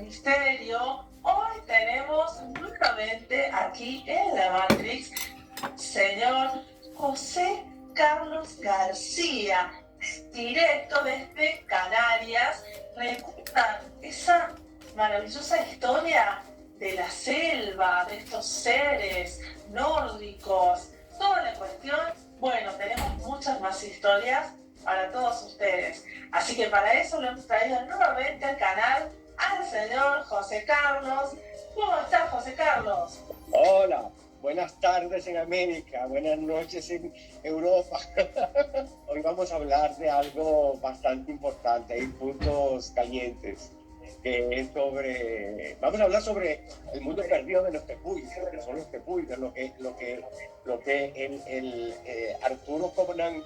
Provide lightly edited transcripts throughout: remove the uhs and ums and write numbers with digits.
misterio, hoy tenemos nuevamente aquí en la Matrix, señor José Carlos García, directo desde Canarias. ¿Recuerdan esa maravillosa historia de la selva, de estos seres nórdicos? Toda la cuestión, bueno, tenemos muchas más historias para todos ustedes. Así que para eso lo hemos traído nuevamente al canal al señor José Carlos. ¿Cómo estás, José Carlos? Hola, buenas tardes en América, buenas noches en Europa. Hoy vamos a hablar de algo bastante importante, hay puntos calientes, que es vamos a hablar sobre el mundo perdido de los tepuy, que son los tepuy, de lo que Arturo Conan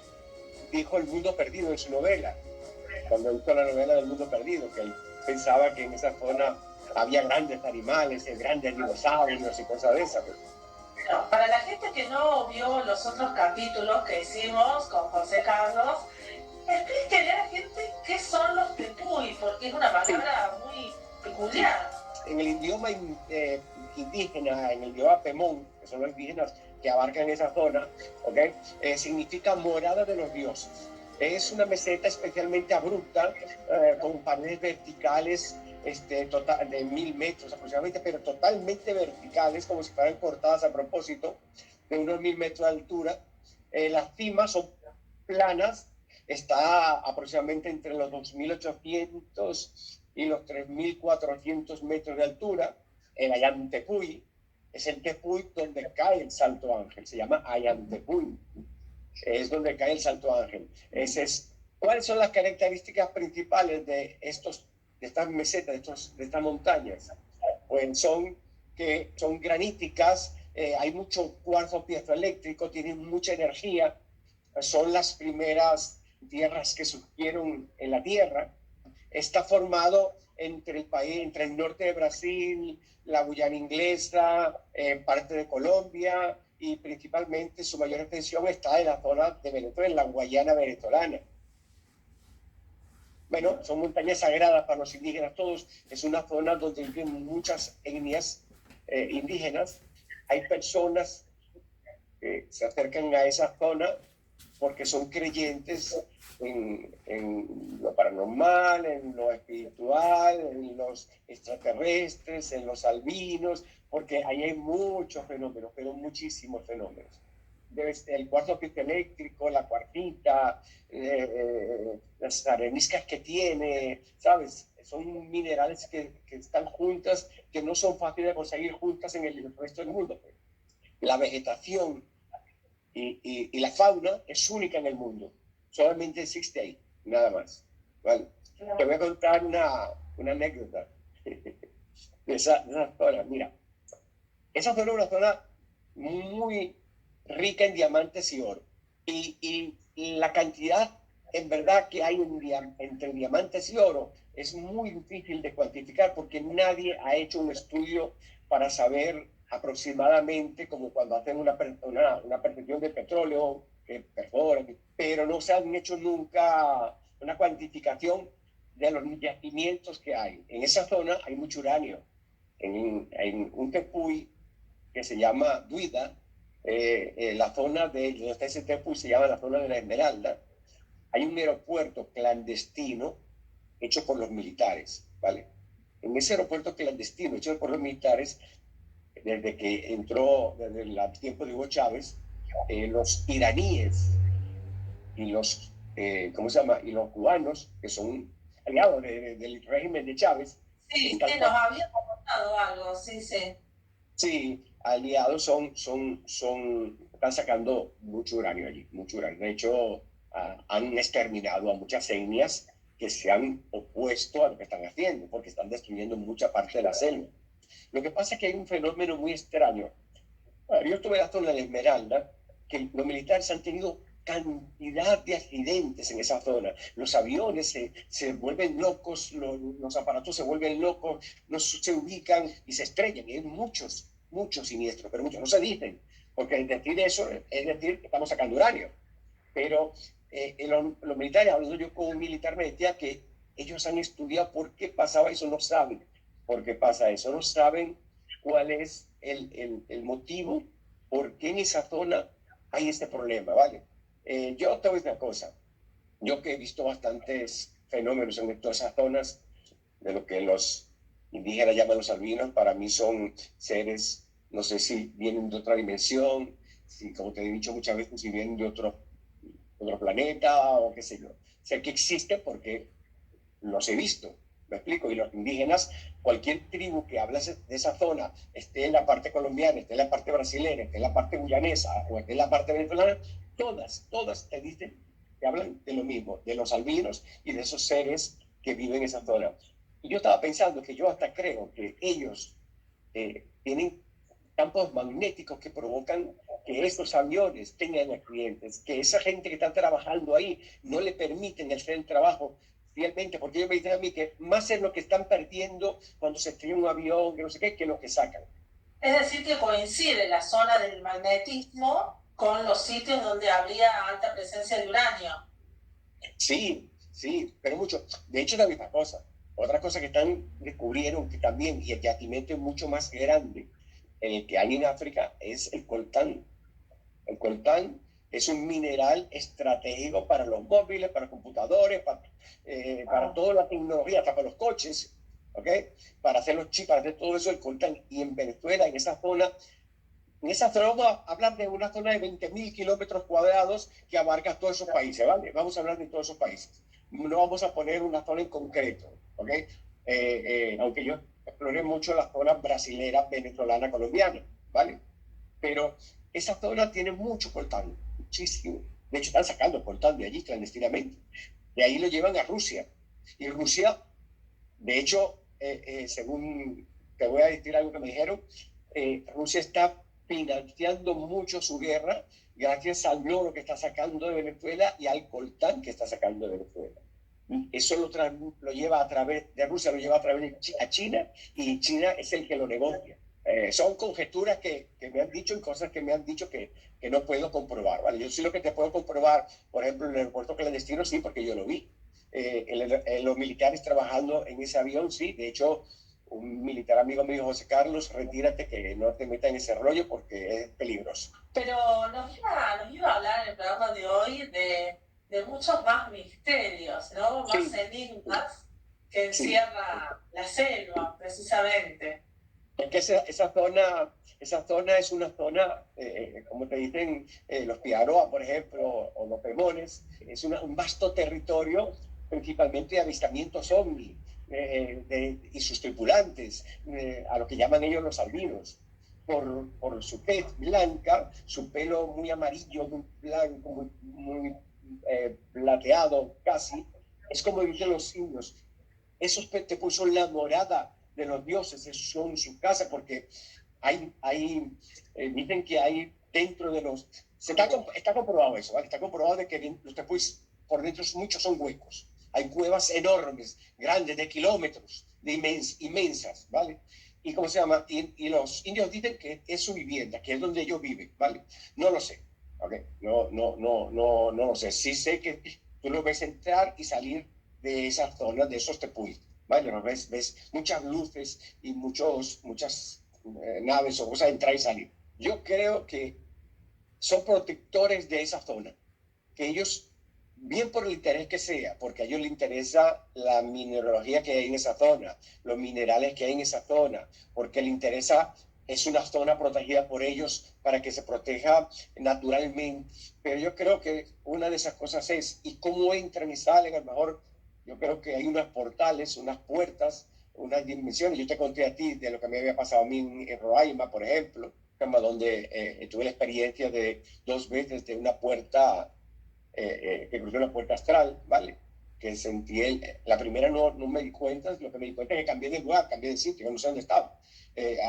dijo el mundo perdido en su novela, cuando hizo la novela del mundo perdido, que él pensaba que en esa zona había grandes animales, grandes dinosaurios y cosas de esas. No, para la gente que no vio los otros capítulos que hicimos con José Carlos, explíquele a la gente qué son los tepuy, porque es una palabra muy peculiar. En el idioma indígena, en el idioma Pemón, que son los indígenas que abarcan esa zona, ¿okay? Significa morada de los dioses. Es una meseta especialmente abrupta, con paredes verticales de 1000 metros aproximadamente, pero totalmente verticales, como si fueran cortadas a propósito, de unos 1000 metros de altura. Las cimas son planas, está aproximadamente entre los 2800 y los 3400 metros de altura. El Ayam Tepuy es el Tepuy donde cae el Salto Ángel, se llama Ayam Tepuy, es donde cae el Salto Ángel. ¿Cuáles son las características principales de estas mesetas, de estas montañas? Pues son que son graníticas, hay mucho cuarzo piezoeléctrico, tienen mucha energía, son las primeras tierras que surgieron en la Tierra. Está formado entre el norte de Brasil, la Guyana Inglesa, parte de Colombia, y principalmente su mayor extensión está en la zona de Venezuela, en la Guayana venezolana. Bueno, son montañas sagradas para los indígenas todos. Es una zona donde viven muchas etnias indígenas. Hay personas que se acercan a esa zona porque son creyentes en lo paranormal, en lo espiritual, en los extraterrestres, en los albinos, porque ahí hay muchos fenómenos, pero muchísimos fenómenos. El cuarzo piezoeléctrico, la cuarcita, las areniscas que tiene, ¿sabes? Son minerales que están juntas, que no son fáciles de conseguir juntas en el resto del mundo. La vegetación y la fauna es única en el mundo. Solamente existe ahí, nada más. ¿Vale? Claro. Te voy a contar una anécdota de esa zona. Mira, esa zona es una zona muy rica en diamantes y oro. Y la cantidad, en verdad, que hay entre diamantes y oro es muy difícil de cuantificar porque nadie ha hecho un estudio para saber aproximadamente, como cuando hacen una percepción de petróleo que perfora, pero no se han hecho nunca una cuantificación de los yacimientos que hay. En esa zona hay mucho uranio. En un tepuy que se llama Duida, la zona de donde está ese tepuy se llama la zona de la Esmeralda. Hay un aeropuerto clandestino hecho por los militares, ¿vale? En ese aeropuerto clandestino hecho por los militares, desde que entró, desde el tiempo de Hugo Chávez, los iraníes y los, ¿cómo se llama? Y los cubanos, que son aliados del régimen de Chávez. Sí, que nos habían contado algo, sí, sí. Sí, aliados están sacando mucho uranio allí, mucho uranio. De hecho, han exterminado a muchas etnias que se han opuesto a lo que están haciendo, porque están destruyendo mucha parte de la selva. Lo que pasa es que hay un fenómeno muy extraño. Yo estuve en la zona de la Esmeralda, que los militares han tenido cantidad de accidentes en esa zona. Los aviones se vuelven locos, los aparatos se vuelven locos, se ubican y se estrellan. Y hay muchos siniestros, pero muchos no se dicen, porque decir eso es decir que estamos sacando uranio. Pero los militares, hablando yo con un militar, me decía que ellos han estudiado por qué pasaba eso, no saben. por qué pasa eso, no saben cuál es el motivo por qué en esa zona hay este problema, ¿vale? Yo te voy a decir una cosa, yo que he visto bastantes fenómenos en todas esas zonas, de lo que los indígenas llaman los albinos, para mí son seres, no sé si vienen de otra dimensión, si, como te he dicho muchas veces, si vienen de otro planeta o qué sé yo. Sé que existe porque los he visto, me explico, y los indígenas, cualquier tribu que habla de esa zona, esté en la parte colombiana, esté en la parte brasileña, esté en la parte guyanesa o esté en la parte venezolana, todas te dicen, te hablan de lo mismo, de los albinos y de esos seres que viven en esa zona. Y yo estaba pensando que yo hasta creo que ellos tienen campos magnéticos que provocan que estos aviones tengan accidentes, que esa gente que está trabajando ahí no le permiten hacer el trabajo fielmente, porque ellos me dicen a mí que más es lo que están perdiendo cuando se estrella un avión, que no sé qué, que lo que sacan. Es decir, que coincide la zona del magnetismo con los sitios donde habría alta presencia de uranio. Sí, sí, pero mucho. De hecho, es la misma cosa. Otra cosa que descubrieron que también, y el yacimiento es mucho más grande, el que hay en África, es el coltán. El coltán es un mineral estratégico para los móviles, para computadores, para toda la tecnología, hasta para los coches, ¿ok? Para hacer los chips, para hacer todo eso, el coltán. Y en Venezuela, en esa zona vamos a hablar de una zona de 20.000 kilómetros cuadrados que abarca todos esos países, ¿vale? Vamos a hablar de todos esos países. No vamos a poner una zona en concreto, ¿ok? Aunque yo exploré mucho la zona brasilera, venezolana, colombiana, ¿vale? Pero esa zona tiene mucho coltán, muchísimo. De hecho, están sacando coltán de allí clandestinamente. De ahí lo llevan a Rusia. Y Rusia, de hecho, según te voy a decir algo que me dijeron, Rusia está financiando mucho su guerra gracias al oro que está sacando de Venezuela y al coltán que está sacando de Venezuela. Eso lo lleva a través de Rusia, lo lleva a través a China y China es el que lo negocia. Son conjeturas que me han dicho y cosas que me han dicho que no puedo comprobar, ¿vale? Yo sí lo que te puedo comprobar, por ejemplo, en el aeropuerto clandestino, sí, porque yo lo vi. Los militares trabajando en ese avión, sí. De hecho, un militar amigo mío, José Carlos, retírate, que no te metas en ese rollo porque es peligroso. Pero nos iba a hablar en el programa de hoy de muchos más misterios, ¿no? Más Sí, enigmas que sí. encierra la selva, precisamente. Es que esa zona es una zona, como te dicen los Piaroa, por ejemplo, o los Pemones, es un vasto territorio, principalmente de avistamientos ovni y sus tripulantes, a lo que llaman ellos los albinos. Por su tez blanca, su pelo muy amarillo, muy blanco, muy plateado casi, es como dicen los indios, esos petepus son la morada de los dioses, son su casa, porque dicen que hay dentro de los... Está comprobado eso, ¿vale? Está comprobado de que los tepuis por dentro muchos son huecos. Hay cuevas enormes, grandes, de kilómetros, inmensas, ¿vale? ¿Y cómo se llama? Y los indios dicen que es su vivienda, que es donde ellos viven, ¿vale? No lo sé, ¿ok? No lo sé. Sí sé que tú lo ves entrar y salir de esas zonas, de esos tepuis. ¿Vale? ¿No? Ves muchas luces y muchas naves o cosas entrar y salir. Yo creo que son protectores de esa zona, que ellos, bien por el interés que sea, porque a ellos les interesa la mineralogía que hay en esa zona, los minerales que hay en esa zona, porque les interesa, es una zona protegida por ellos para que se proteja naturalmente. Pero yo creo que una de esas cosas es, ¿y cómo entran y salen? A lo mejor yo creo que hay unos portales, unas puertas, unas dimensiones. Yo te conté a ti de lo que me había pasado a mí en Roraima, por ejemplo, donde tuve la experiencia de 2 veces de una puerta que crucé una puerta astral, ¿vale? Que sentí la primera no me di cuenta, lo que me di cuenta es que cambié de lugar, cambié de sitio, no sé dónde estaba,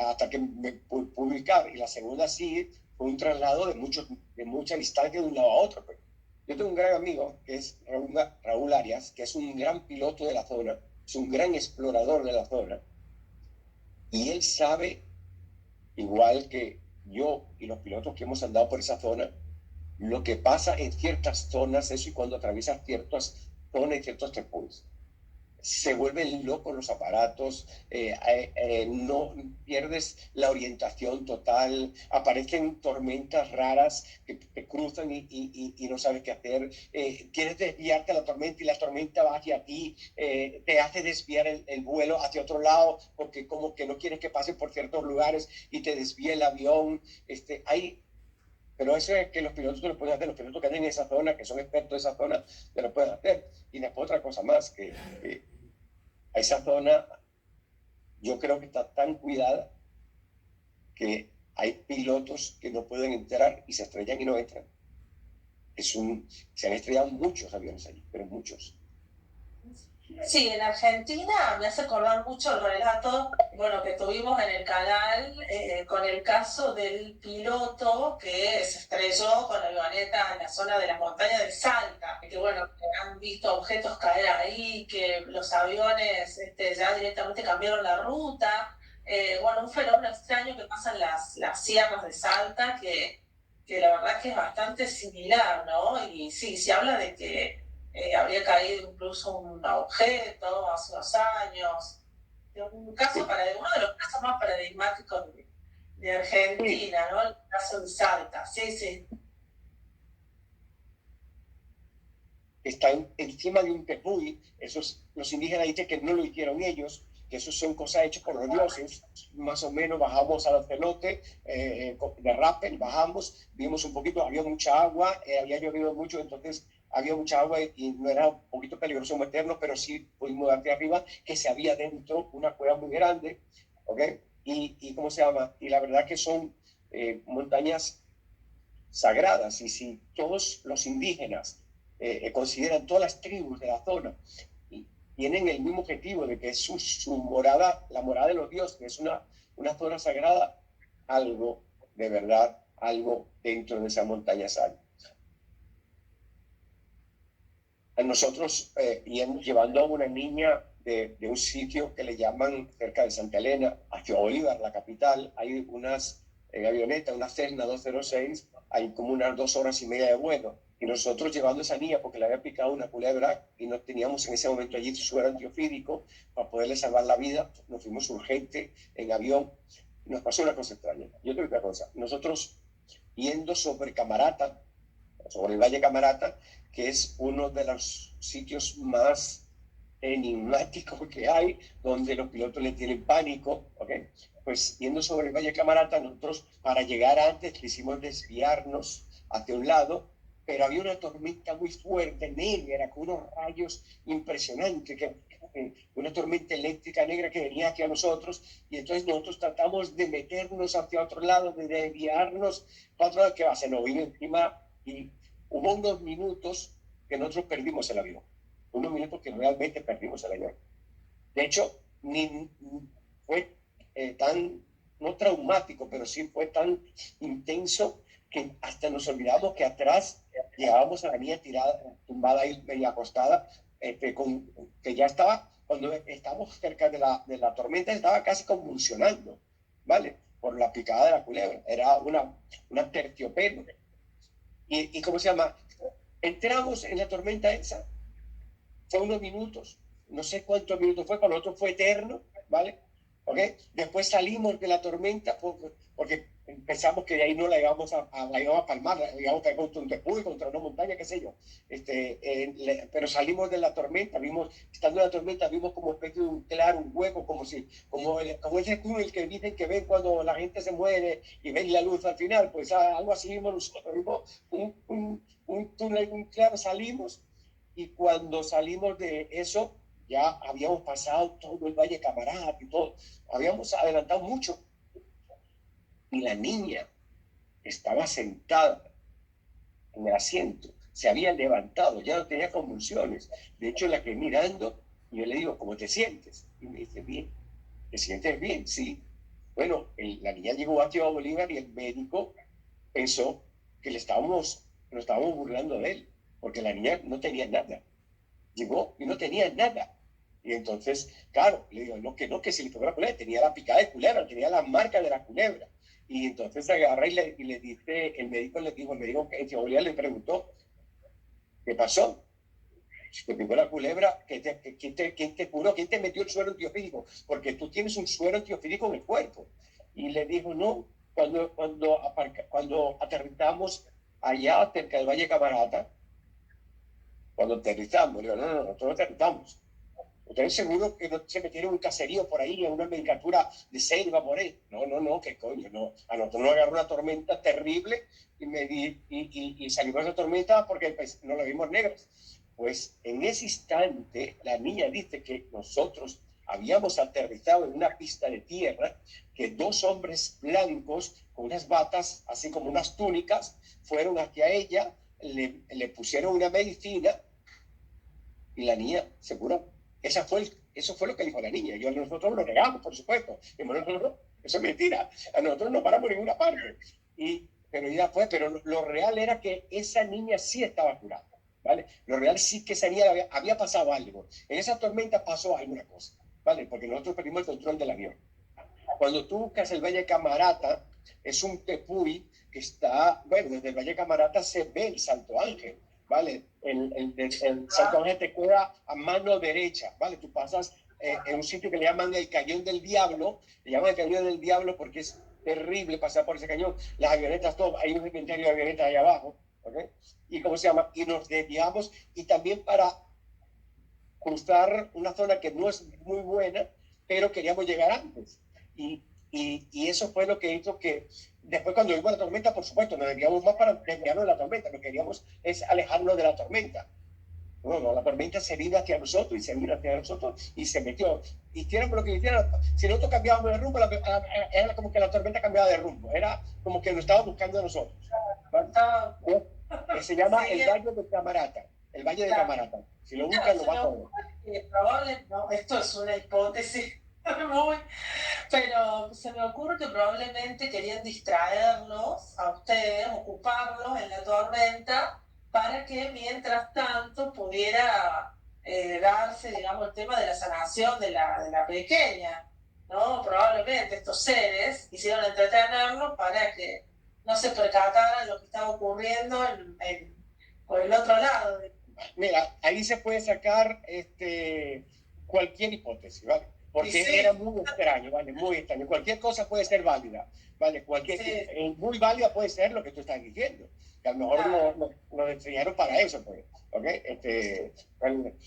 hasta que me pude ubicar. Y la segunda sí fue un traslado de mucha distancia de un lado a otro. Pues. Yo tengo un gran amigo que es Raúl Arias, que es un gran piloto de la zona, es un gran explorador de la zona, y él sabe, igual que yo y los pilotos que hemos andado por esa zona, lo que pasa en ciertas zonas, eso y cuando atraviesas ciertas zonas y ciertos checkpoints. se vuelven locos los aparatos, no pierdes la orientación total, aparecen tormentas raras que te cruzan y no sabes qué hacer, quieres desviarte a la tormenta y la tormenta va hacia ti, te hace desviar el vuelo hacia otro lado porque como que no quieres que pase por ciertos lugares y te desvía el avión, pero eso es que los pilotos no lo pueden hacer, los pilotos que andan en esa zona, que son expertos de esa zona, te lo pueden hacer. Y después otra cosa más, que a esa zona yo creo que está tan cuidada que hay pilotos que no pueden entrar y se estrellan y no entran. Se han estrellado muchos aviones allí, pero muchos. Sí, en Argentina me hace acordar mucho el relato, bueno, que tuvimos en el canal con el caso del piloto que se estrelló con la avioneta en la zona de las montañas de Salta, que bueno, que han visto objetos caer ahí, que los aviones ya directamente cambiaron la ruta, bueno, un fenómeno extraño que pasa en las sierras de Salta, que la verdad que es bastante similar, ¿no? Y sí, se habla de que habría caído incluso un objeto hace unos años. Un caso uno de los casos más paradigmáticos de Argentina, ¿no? El caso de Salta. Sí, sí. Está encima de un tepuy, los indígenas dicen que no lo hicieron ellos, que eso son cosas hechas por los dioses. Más o menos bajamos al cenote de rappel, bajamos, vimos un poquito, había mucha agua, había llovido mucho, entonces había mucha agua y no era un poquito peligroso meternos, pero sí pudimos ver hacia arriba que se había dentro una cueva muy grande, ¿ok? Y ¿cómo se llama? Y la verdad que son montañas sagradas, y si todos los indígenas consideran todas las tribus de la zona y tienen el mismo objetivo de que es su morada, la morada de los dioses, que es una zona sagrada, algo de verdad, algo dentro de esa montaña sal. A nosotros, llevando a una niña de un sitio que le llaman cerca de Santa Elena, hacia Bolívar, la capital, hay unas avionetas, una Cessna 206, hay como unas 2 horas y media de vuelo. Y nosotros llevando a esa niña, porque le había picado una culebra y no teníamos en ese momento allí suero antiofídico para poderle salvar la vida, nos fuimos urgente en avión. Y nos pasó una cosa extraña. Yo te digo una cosa, nosotros yendo sobre Camarata, sobre el Valle Camarata, que es uno de los sitios más enigmáticos que hay, donde los pilotos le tienen pánico, ¿ok? Pues yendo sobre el Valle Camarata, nosotros para llegar antes quisimos desviarnos hacia un lado, pero había una tormenta muy fuerte, negra, con unos rayos impresionantes, una tormenta eléctrica negra que venía hacia nosotros, y entonces nosotros tratamos de meternos hacia otro lado, de desviarnos para otro lado, que va, se nos vino encima, y hubo unos minutos que nosotros perdimos el avión, unos minutos que realmente perdimos el avión. De hecho, fue tan, no traumático, pero sí fue tan intenso que hasta nos olvidamos que atrás llegábamos a la niña tirada, tumbada ahí, media acostada, que ya estaba, cuando estábamos cerca de la tormenta, estaba casi convulsionando, ¿vale? Por la picada de la culebra. Era una terciopelo. ¿Y cómo se llama? Entramos en la tormenta esa, fue unos minutos, no sé cuántos minutos fue, para nosotros fue eterno, ¿vale? ¿Ok? Después salimos de la tormenta porque pensamos que de ahí no la íbamos a palmar, la íbamos a caer contra un tepuy, contra una montaña, qué sé yo. Pero salimos de la tormenta, estando en la tormenta, vimos como especie de un claro, un hueco, como ese túnel que dicen que ven cuando la gente se muere y ven la luz al final, pues algo así vimos nosotros, vimos un túnel, un claro, salimos, y cuando salimos de eso, ya habíamos pasado todo el Valle Camarata y todo, habíamos adelantado mucho, y la niña estaba sentada en el asiento, se había levantado, ya no tenía convulsiones. De hecho, la que mirando, yo le digo, ¿cómo te sientes? Y me dice, bien. ¿Te sientes bien? Sí. Bueno, la niña llegó hacia Bolívar y el médico pensó que nos estábamos burlando de él, porque la niña no tenía nada. Llegó y no tenía nada. Y entonces, claro, le digo, no, que si le pegó la culebra, tenía la picada de culebra, tenía la marca de la culebra. Y entonces agarra y le dice, el médico que en Bolívar le preguntó, ¿qué pasó? te picó la culebra, ¿quién te curó? ¿Quién te metió el suero antiofídico? Porque tú tienes un suero antiofídico en el cuerpo. Y le dijo, no, cuando aterrizamos allá cerca del Valle Camarata, cuando aterrizamos, digo, no, nosotros no aterrizamos. ¿Ustedes seguro que no se metieron un caserío por ahí, en una medicatura de selva por ahí? No, qué coño, no. A nosotros nos agarró una tormenta terrible y salimos de esa tormenta porque pues, no la vimos negras. Pues en ese instante la niña dice que nosotros habíamos aterrizado en una pista de tierra, que dos hombres blancos con unas batas, así como unas túnicas, fueron hacia ella, le pusieron una medicina y la niña se curó. Eso fue lo que dijo la niña. Nosotros lo negamos, por supuesto. Y nosotros, no, eso es mentira. A nosotros no paramos en ninguna parte. Pero ya fue, pero lo real era que esa niña sí estaba curada. ¿Vale? Lo real sí que esa niña había pasado algo. En esa tormenta pasó alguna cosa. ¿Vale? Porque nosotros perdimos el control del avión. Cuando tú buscas el Valle Camarata, es un tepuy que está, bueno, desde el Valle Camarata se ve el Salto Ángel. ¿Vale? El Salto Ángel te queda a mano derecha, ¿vale? Tú pasas en un sitio que le llaman el Cañón del Diablo, le llaman el Cañón del Diablo porque es terrible pasar por ese cañón. Las avionetas, todo, hay un cementerio de avionetas ahí abajo, ¿ok? Y ¿cómo se llama? Y nos desviamos, y también para cruzar una zona que no es muy buena, pero queríamos llegar antes. Y eso fue lo que hizo que después cuando vimos la tormenta, por supuesto, nos desviamos más para desviarnos de la tormenta. Lo que queríamos es alejarnos de la tormenta. No, la tormenta se vino hacia nosotros y se vino hacia nosotros y se metió. Hicieron lo que hicieron. Si nosotros cambiábamos de rumbo, era como que la tormenta cambiaba de rumbo. Era como que nos estaba buscando a nosotros. ¿Vale? Se llama el Valle de Camarata. El Valle de Camarata. Si lo buscan, lo va a ver. Probable, no, esto es una hipótesis muy, pero se me ocurre que probablemente querían distraerlos a ustedes, ocuparlos en la tormenta, para que mientras tanto pudiera darse, digamos, el tema de la sanación de la pequeña, ¿no? Probablemente estos seres quisieron entretenerlos para que no se percataran lo que estaba ocurriendo por el otro lado. Mira, ahí se puede sacar cualquier hipótesis, ¿vale? Porque sí, era muy extraño, ¿vale? Muy extraño. Cualquier cosa puede ser válida, ¿vale? Sí. Muy válida puede ser lo que tú estás diciendo. Que a lo mejor nos enseñaron para eso, pues. ¿Ok?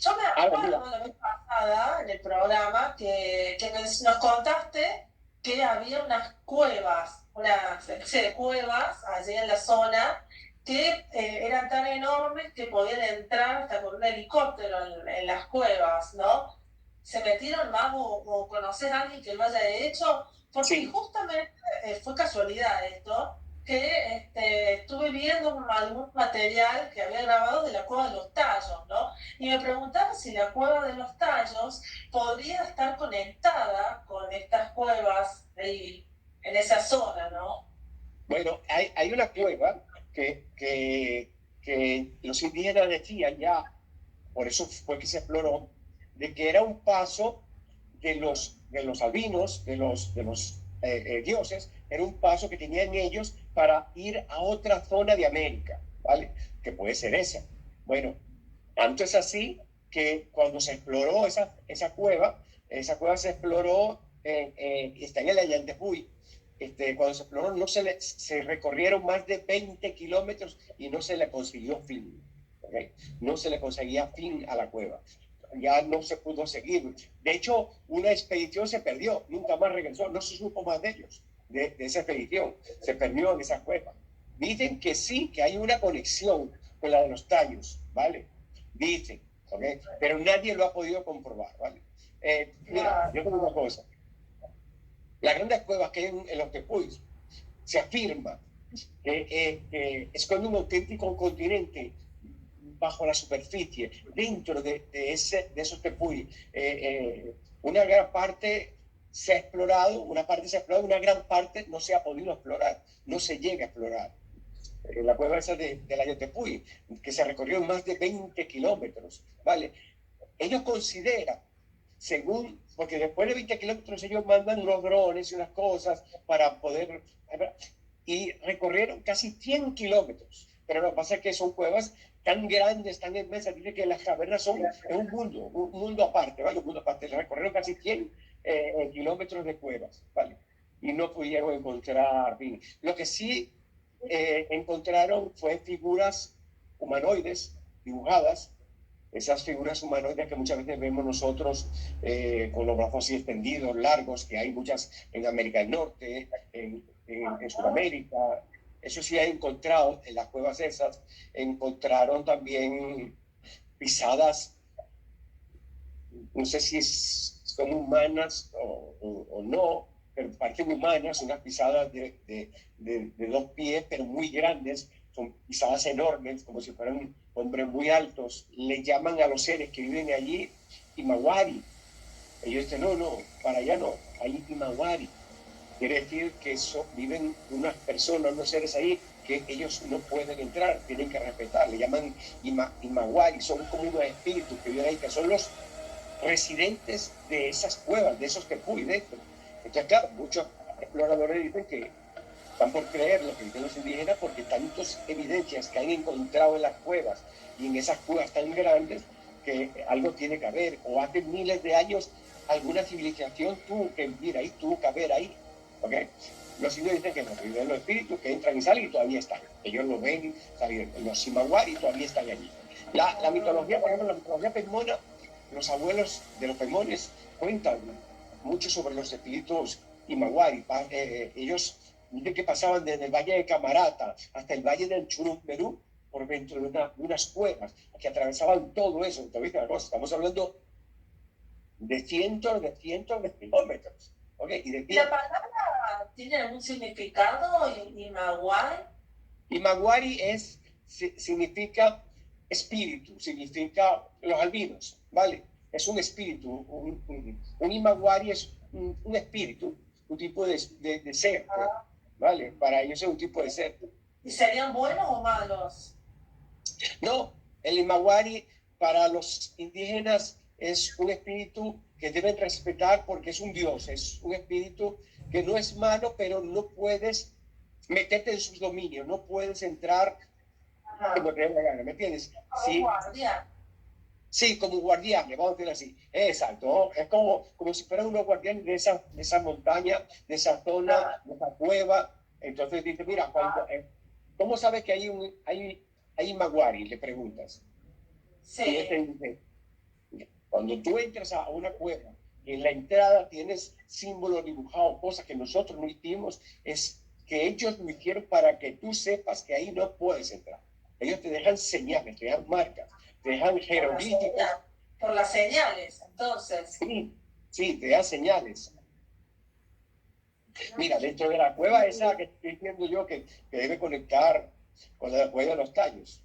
Yo me acuerdo la vez pasada en el programa que nos contaste que había unas cuevas, una especie de cuevas allí en la zona que eran tan enormes que podían entrar hasta con un helicóptero en las cuevas, ¿no? ¿Se metieron más o conoces a alguien que lo haya hecho? Porque sí, justamente fue casualidad esto, que estuve viendo algún material que había grabado de la Cueva de los Tallos, ¿no? Y me preguntaba si la Cueva de los Tallos podría estar conectada con estas cuevas ahí, en esa zona, ¿no? Bueno, hay una cueva que los indígenas decían ya, por eso fue que se exploró, de que era un paso de los albinos, de los dioses, era un paso que tenían ellos para ir a otra zona de América, ¿vale? Que puede ser esa. Bueno, tanto es así que cuando se exploró esa cueva se exploró, está en el Allantepuy. Cuando se exploró, se recorrieron más de 20 kilómetros y no se le consiguió fin. ¿Okay? No se le conseguía fin a la cueva. Ya no se pudo seguir. De hecho, una expedición se perdió, nunca más regresó, no se supo más de ellos, de esa expedición. Se perdió en esa cueva. Dicen que sí, que hay una conexión con la de los Tallos, ¿vale? Dicen, ¿okay? Pero nadie lo ha podido comprobar, ¿vale? Mira, yo tengo una cosa. Las grandes cuevas que hay en los tepuis, se afirma que esconde un auténtico continente bajo la superficie, dentro de esos tepuis. Una gran parte se ha explorado, una gran parte no se ha podido explorar, no se llega a explorar. La cueva esa de la Yotepuy, que se recorrió en más de 20 kilómetros, ¿vale? Ellos consideran, según, porque después de 20 kilómetros ellos mandan unos drones y unas cosas para poder, y recorrieron casi 100 kilómetros, pero lo que pasa es que son cuevas tan grandes, tan inmensas. Dice que las cavernas son un mundo aparte, ¿vale? Un mundo aparte. Recorrieron casi 100 kilómetros de cuevas, ¿vale? Y no pudieron encontrar fin. Lo que sí encontraron fue figuras humanoides dibujadas, esas figuras humanoides que muchas veces vemos nosotros con los brazos así extendidos, largos, que hay muchas en América del Norte, en Sudamérica. Eso sí ha encontrado en las cuevas esas. Encontraron también pisadas, no sé si son humanas o no, pero parecen humanas, unas pisadas de 2 pies, pero muy grandes, son pisadas enormes, como si fueran hombres muy altos. Le llaman a los seres que viven allí Imawari. Ellos dicen, no, para allá no, hay Imawari. Quiere decir que viven unas personas, unos seres ahí que ellos no pueden entrar, tienen que respetar. Le llaman Imawari, son como unos espíritus que viven ahí, que son los residentes de esas cuevas, de esos tepuy dentro. Entonces, claro, muchos exploradores dicen que están por creer lo que dicen los indígenas porque tantas evidencias que han encontrado en las cuevas y en esas cuevas tan grandes que algo tiene que haber. O hace miles de años alguna civilización tuvo que vivir ahí, tuvo que haber ahí. ¿Okay? Los indios dicen que no, que viven los espíritus, que entran y salen y todavía están. Ellos lo ven, ¿saben? Los Simawari todavía están allí. La mitología, por ejemplo, la mitología pemona, los abuelos de los pemones cuentan mucho sobre los espíritus Imawari. Ellos dicen que pasaban desde el valle de Camarata hasta el valle del Churumberú por dentro de unas cuevas que atravesaban todo eso. Entonces, estamos hablando de cientos de kilómetros. ¿Okay? ¿Y la palabra tiene algún significado, Imawari? Imawari significa espíritu, significa los albinos, ¿vale? Es un espíritu, un Imawari es un espíritu, un tipo de ser, ¿vale? Para ellos es un tipo de ser. ¿Y serían buenos o malos? No, el Imawari para los indígenas es un espíritu que deben respetar porque es un dios, es un espíritu que no es malo, pero no puedes meterte en sus dominios, no puedes entrar como te dé la gana, ¿me entiendes? Sí. Guardián. Sí, como guardián, vamos a decirlo así. Exacto, es como si fueran unos guardianes de esa montaña, de esa zona, de esa cueva. Entonces dice, mira, ¿cómo sabes que hay Imawari? Le preguntas. Sí. Y él te dice, cuando tú entras a una cueva y en la entrada tienes símbolos dibujados, cosas que nosotros no hicimos, es que ellos lo hicieron para que tú sepas que ahí no puedes entrar. Ellos te dejan señales, te dejan marcas, te dejan jeroglíficos. Por las señales, entonces. Sí, te dan señales. Mira, dentro de la cueva esa que estoy diciendo yo que debe conectar con la cueva de los tallos,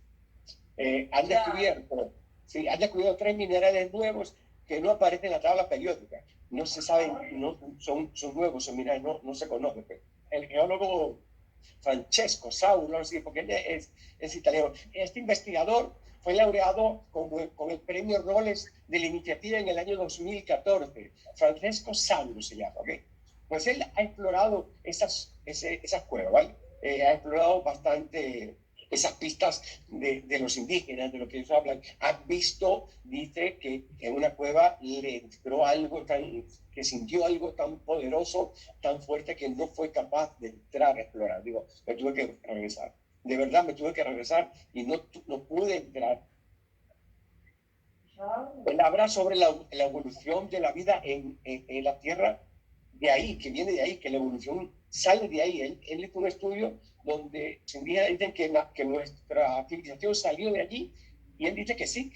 han descubierto 3 minerales nuevos que no aparecen en la tabla periódica. No se saben, son nuevos, son minerales, no se conocen. El geólogo Francesco Saulo, no sé, porque él es italiano. Este investigador fue laureado con el premio Roles de la iniciativa en el año 2014. Francesco Saulo se llama, ¿ok? Pues él ha explorado esas cuevas, ¿vale? Ha explorado bastante esas pistas de los indígenas, de lo que ellos hablan. Han visto, dice, que en una cueva le entró algo que sintió algo tan poderoso, tan fuerte, que no fue capaz de entrar a explorar. Digo, me tuve que regresar. De verdad, me tuve que regresar y no pude entrar. Él habla sobre la evolución de la vida en la Tierra, de ahí, que viene de ahí, que la evolución sale de ahí. Él hizo un estudio donde los indígenas dicen que nuestra civilización salió de allí, y él dice que sí,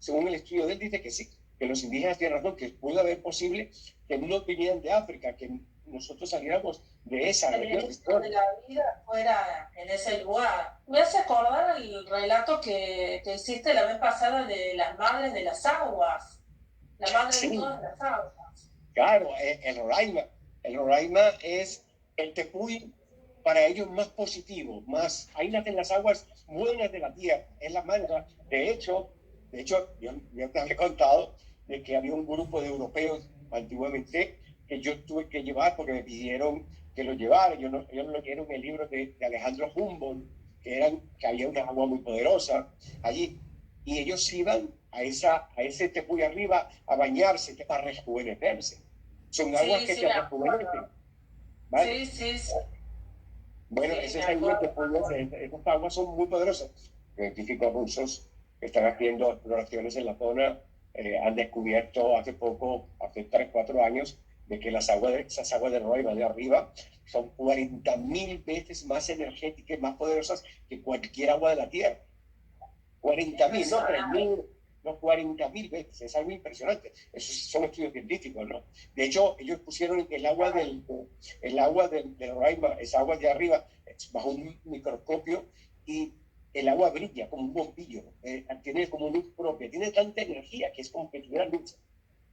según el estudio de él dice que sí, que los indígenas tienen razón, que pudo haber posible que no vinieran de África, que nosotros saliéramos de esa región. De la vida fuera en ese lugar. Me hace acordar el relato que hiciste la vez pasada de las madres de las aguas. La madre de todas las aguas. Claro, el Roraima es el tepuy para ellos más positivo, ahí nacen las aguas buenas de la tierra, es la manera. De hecho, yo te había contado de que había un grupo de europeos antiguamente que yo tuve que llevar porque me pidieron que lo llevara. Ellos no leyeron el libro de Alejandro Humboldt, que había una agua muy poderosa allí, y ellos iban a ese tepuy arriba a bañarse para rejuvenecerse. Son aguas Sí, que sí, te me rejuvenecen, acuerdo. ¿vale? Sí, sí, sí, Bueno, sí, ese me es ahí el acuerdo. tepuy, esas aguas son muy poderosas. Los científicos rusos que están haciendo exploraciones en la zona han descubierto hace poco, hace 3 4 años, de que esas aguas de Roiba de arriba son 40.000 veces más energéticas, más poderosas que cualquier agua de la Tierra. 40.000, no 3.000, no 40.000 veces. Es algo impresionante. Esos son estudios científicos, ¿no? De hecho, ellos pusieron el agua del Roraima, esa agua de arriba, bajo un microscopio, y el agua brilla como un bombillo, tiene como luz propia, tiene tanta energía que es como que tuviera luz.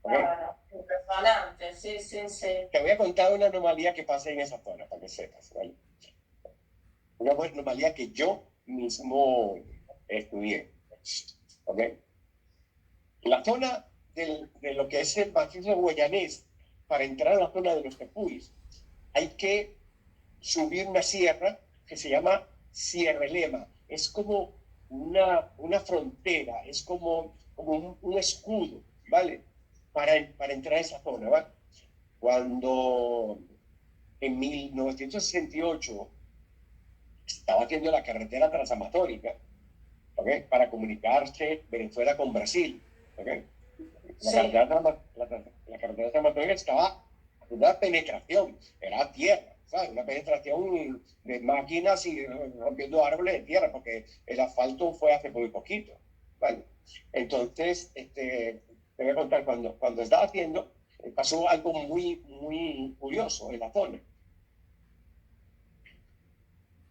¿Okay? Claro, impresionante, sí, sí, sí. Te voy a contar una anomalía que pasa en esa zona, para que sepas, ¿vale? Una anomalía que yo mismo estudié. ¿Ok? La zona de lo que es el macizo guayanés, para entrar a la zona de los tepuyes, hay que subir una sierra que se llama Sierra Lema. Es como una frontera, es como un escudo, ¿vale? Para entrar a esa zona, ¿vale? Cuando en 1968 estaba haciendo la carretera transamazónica, ¿okay? Para comunicarse Venezuela con Brasil, ¿okay? La Sí, carretera, la carretera transamazónica estaba en una penetración, era tierra, ¿sabes? Una penetración de máquinas y rompiendo árboles de tierra, porque el asfalto fue hace muy poquito, ¿vale? Entonces, te voy a contar, cuando estaba haciendo, pasó algo muy, muy curioso en la zona.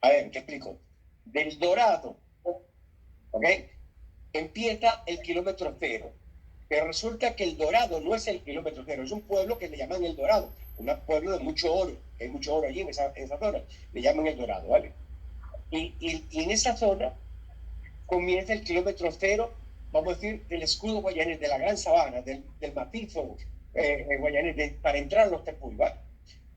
A ver, te explico. Del Dorado, ¿ok? Empieza el kilómetro cero. Pero resulta que el Dorado no es el kilómetro cero, es un pueblo que le llaman el Dorado, un pueblo de mucho oro, que hay mucho oro allí en esa zona, le llaman el Dorado, ¿vale? Y en esa zona comienza el kilómetro cero, vamos a decir, del escudo guayanés, de la gran sabana, del macizo guayanés, para entrar a los tepuy, ¿vale?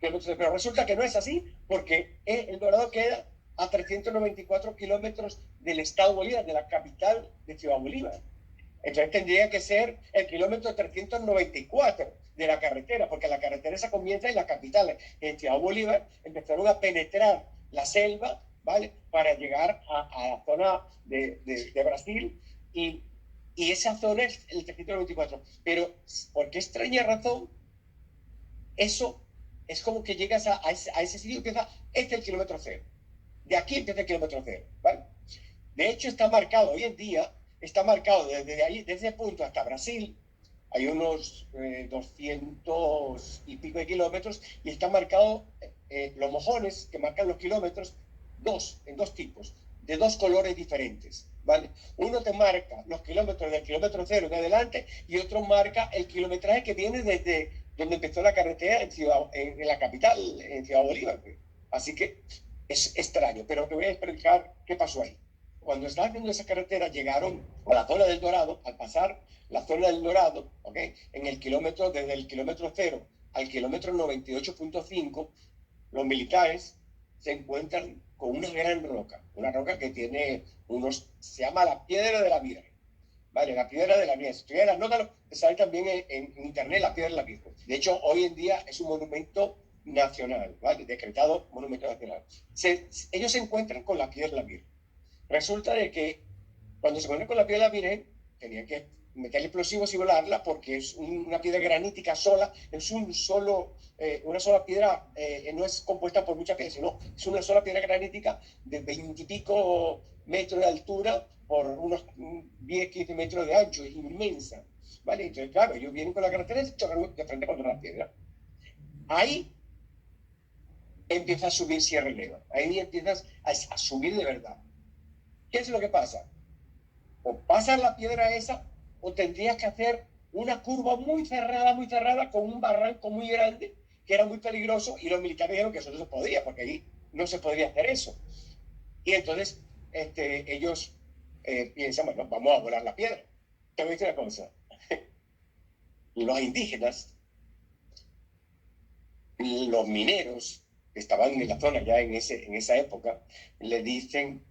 Pero resulta que no es así, porque el Dorado queda a 394 kilómetros del estado Bolívar, de la capital de Ciudad Bolívar. Entonces tendría que ser el kilómetro 394 de la carretera, porque la carretera esa comienza en la capital, en Ciudad Bolívar. Empezaron a penetrar la selva, ¿vale? Para llegar a la zona de Brasil, y, y esa zona es el 394. Pero, ¿por qué extraña razón? Eso es como que llegas a ese sitio y empieza, este es el kilómetro cero. De aquí empieza el kilómetro cero, ¿vale? De hecho, está marcado hoy en día, está marcado desde ahí, desde ese punto hasta Brasil, hay unos 200 y pico de kilómetros, y está marcado los mojones que marcan los kilómetros, en dos tipos, de dos colores diferentes, ¿vale? Uno te marca los kilómetros del kilómetro cero en adelante, y otro marca el kilometraje que viene desde donde empezó la carretera en la capital, en Ciudad Bolívar. Así que es extraño, pero te voy a explicar qué pasó ahí. Cuando estaban haciendo esa carretera, llegaron a la zona del Dorado. Al pasar la zona del Dorado, ¿okay? Desde el kilómetro cero al kilómetro 98.5, los militares se encuentran con una roca que tiene se llama la Piedra de la Virgen. Vale, la Piedra de la Virgen. Si estuvieras, anótalo, te sale también en internet la Piedra de la Virgen. De hecho, hoy en día es un monumento nacional, ¿vale? Decretado monumento nacional. Ellos se encuentran con la Piedra de la Virgen. Resulta de que cuando se pone con la piedra virgen, tenían que meterle explosivos y volarla, porque es una piedra granítica sola, es una sola piedra, no es compuesta por muchas piedras, sino es una sola piedra granítica de 20 y pico metros de altura por unos 10, 15 metros de ancho, es inmensa. ¿Vale? Entonces, claro, ellos vienen con la carretera y se chocan de frente contra la piedra. Ahí empieza a subir Sierra Leva, ahí empiezas a subir de verdad. ¿Qué es lo que pasa? O pasas la piedra esa, o tendrías que hacer una curva muy cerrada, con un barranco muy grande, que era muy peligroso, y los militares dijeron que eso no se podía, porque ahí no se podría hacer eso. Y entonces ellos piensan, bueno, vamos a volar la piedra. Te voy a decir una cosa, los indígenas, los mineros que estaban en la zona ya en esa época, le dicen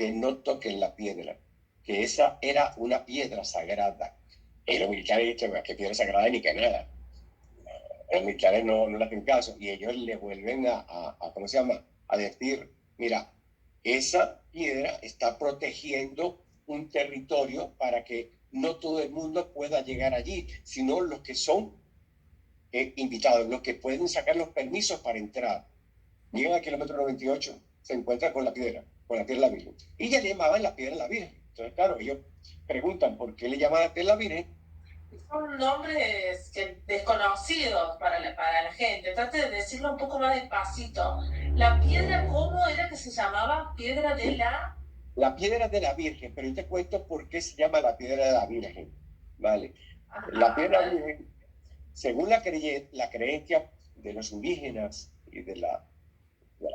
que no toquen la piedra, que esa era una piedra sagrada. Y los militares dicen, que piedra sagrada ni que nada. Los militares no le hacen caso y ellos le vuelven ¿cómo se llama? A decir, mira, esa piedra está protegiendo un territorio para que no todo el mundo pueda llegar allí, sino los que son invitados, los que pueden sacar los permisos para entrar. Llegan al kilómetro 98, se encuentran con la piedra de la Virgen. Y ya le llamaban la piedra de la Virgen. Entonces, claro, ellos preguntan por qué le llaman la piedra de la Virgen. Son nombres desconocidos para la gente. Trate de decirlo un poco más despacito. La piedra, ¿cómo era que se llamaba? Piedra de la... La piedra de la Virgen, pero yo te cuento por qué se llama la piedra de la Virgen. ¿Vale? Ajá, la piedra de la Virgen, según la creencia de los indígenas y de la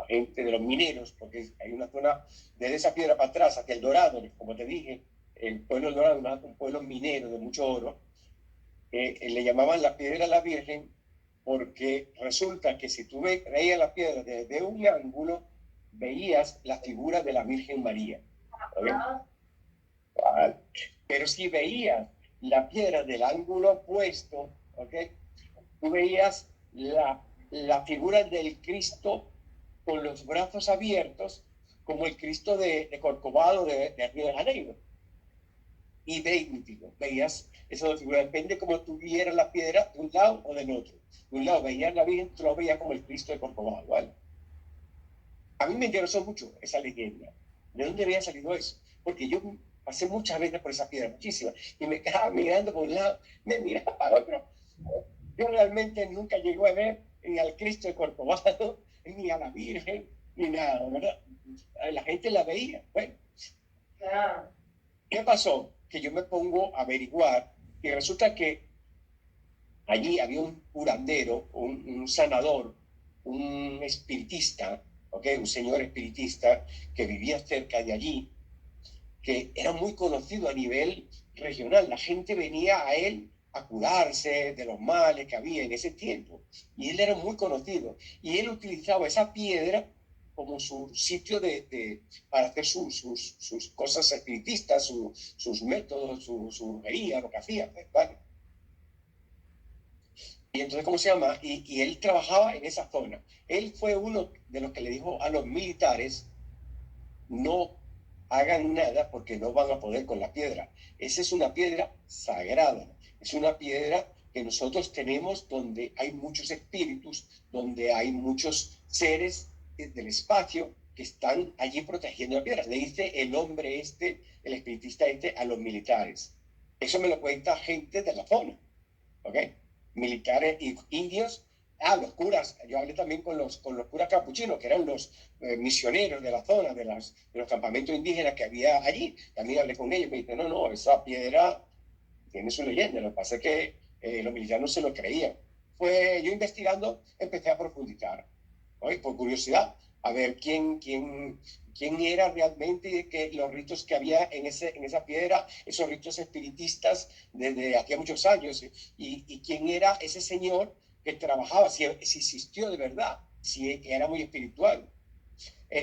gente, de los mineros, porque hay una zona desde esa piedra para atrás, hacia el Dorado, como te dije, el pueblo del Dorado es un pueblo minero de mucho oro, le llamaban la piedra de la Virgen porque resulta que si tú veías la piedra desde un ángulo, veías la figura de la Virgen María. Vale. Pero si veías la piedra del ángulo opuesto, ¿okay? Tú veías la figura del Cristo con los brazos abiertos, como el Cristo de Corcovado de Río de Janeiro. Idéntico, veías esa dos figuras, depende cómo tú vieras la piedra de un lado o del otro. De un lado veías la Virgen, tú lo veías como el Cristo de Corcovado, ¿vale? A mí me interesó mucho esa leyenda. ¿De dónde había salido eso? Porque yo pasé muchas veces por esa piedra, muchísimas, y me quedaba mirando por un lado, me miraba para otro. Yo realmente nunca llegué a ver ni al Cristo de Corcovado, ni a la Virgen, ni nada, ¿verdad? La gente la veía. Bueno, ¿qué pasó? Que yo me pongo a averiguar y resulta que allí había un curandero, un sanador, un espiritista, ¿okay? Un señor espiritista que vivía cerca de allí, que era muy conocido a nivel regional. La gente venía a él a curarse de los males que había en ese tiempo. Y él era muy conocido. Y él utilizaba esa piedra como su sitio para hacer sus cosas espiritistas, sus métodos, su brujería, lo que hacía. ¿Vale? Y entonces, ¿cómo se llama? Y él trabajaba en esa zona. Él fue uno de los que le dijo a los militares, no hagan nada porque no van a poder con la piedra. Esa es una piedra sagrada. Es una piedra que nosotros tenemos donde hay muchos espíritus, donde hay muchos seres del espacio que están allí protegiendo la piedra. Le dice el hombre el espiritista a los militares. Eso me lo cuenta gente de la zona, ¿ok? Militares y indios. Los curas, yo hablé también con los curas capuchinos, que eran los misioneros de la zona, de los campamentos indígenas que había allí. También hablé con ellos, me dicen, no, esa piedra tiene su leyenda, lo que pasa es que los militares no se lo creían. Pues yo investigando empecé a profundizar, ¿no? Por curiosidad, a ver quién era realmente los ritos que había en esa piedra, esos ritos espiritistas desde hacía muchos años, y quién era ese señor que trabajaba, si existió de verdad, si era muy espiritual.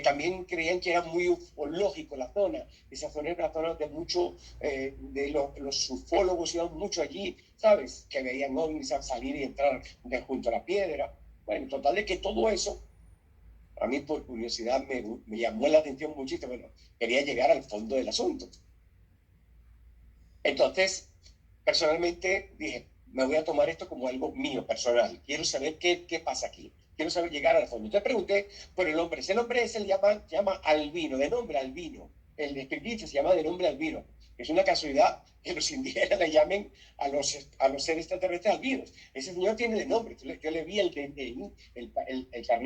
También creían que era muy ufológico la zona. Esa zona era una zona de mucho, los ufólogos iban mucho allí, ¿sabes? Que veían ovnis al salir y entrar junto a la piedra. Bueno, en total de que todo eso, a mí por curiosidad me llamó la atención muchísimo. Bueno, quería llegar al fondo del asunto. Entonces, personalmente dije, me voy a tomar esto como algo mío, personal. Quiero saber qué pasa aquí. Quiero saber llegar al fondo. Entonces pregunté por el hombre. Ese nombre se llama Albino, de nombre Albino. El espiritista se llama de nombre Albino. Es una casualidad que los indígenas le llamen a los seres extraterrestres albinos. Ese señor tiene de nombre. Yo le vi el carnet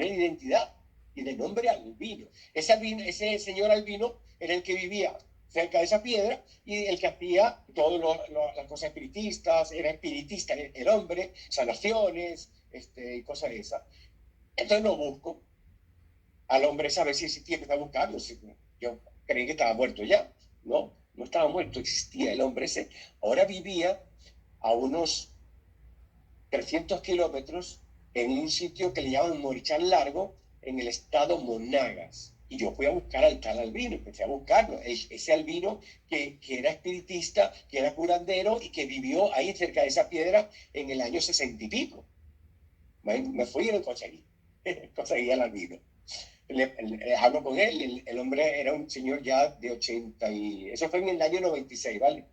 de identidad y de nombre Albino. Ese señor Albino era el que vivía cerca de esa piedra y el que hacía todas las cosas espiritistas, era espiritista el hombre, sanaciones y cosas de esas. Entonces lo busco al hombre, sabe si existía, empecé a buscarlo. Yo creí que estaba muerto ya, no estaba muerto, existía el hombre ese. Ahora vivía a unos 300 kilómetros en un sitio que le llaman Morichán Largo, en el estado Monagas. Y yo fui a buscar al tal Albino, empecé a buscarlo, ese Albino que era espiritista, que era curandero y que vivió ahí cerca de esa piedra en el año 60 y pico. Me fui y lo conseguí, conseguí al Albino. Hablo con él, el hombre era un señor ya de 80 y... Eso fue en el año 96, ¿vale?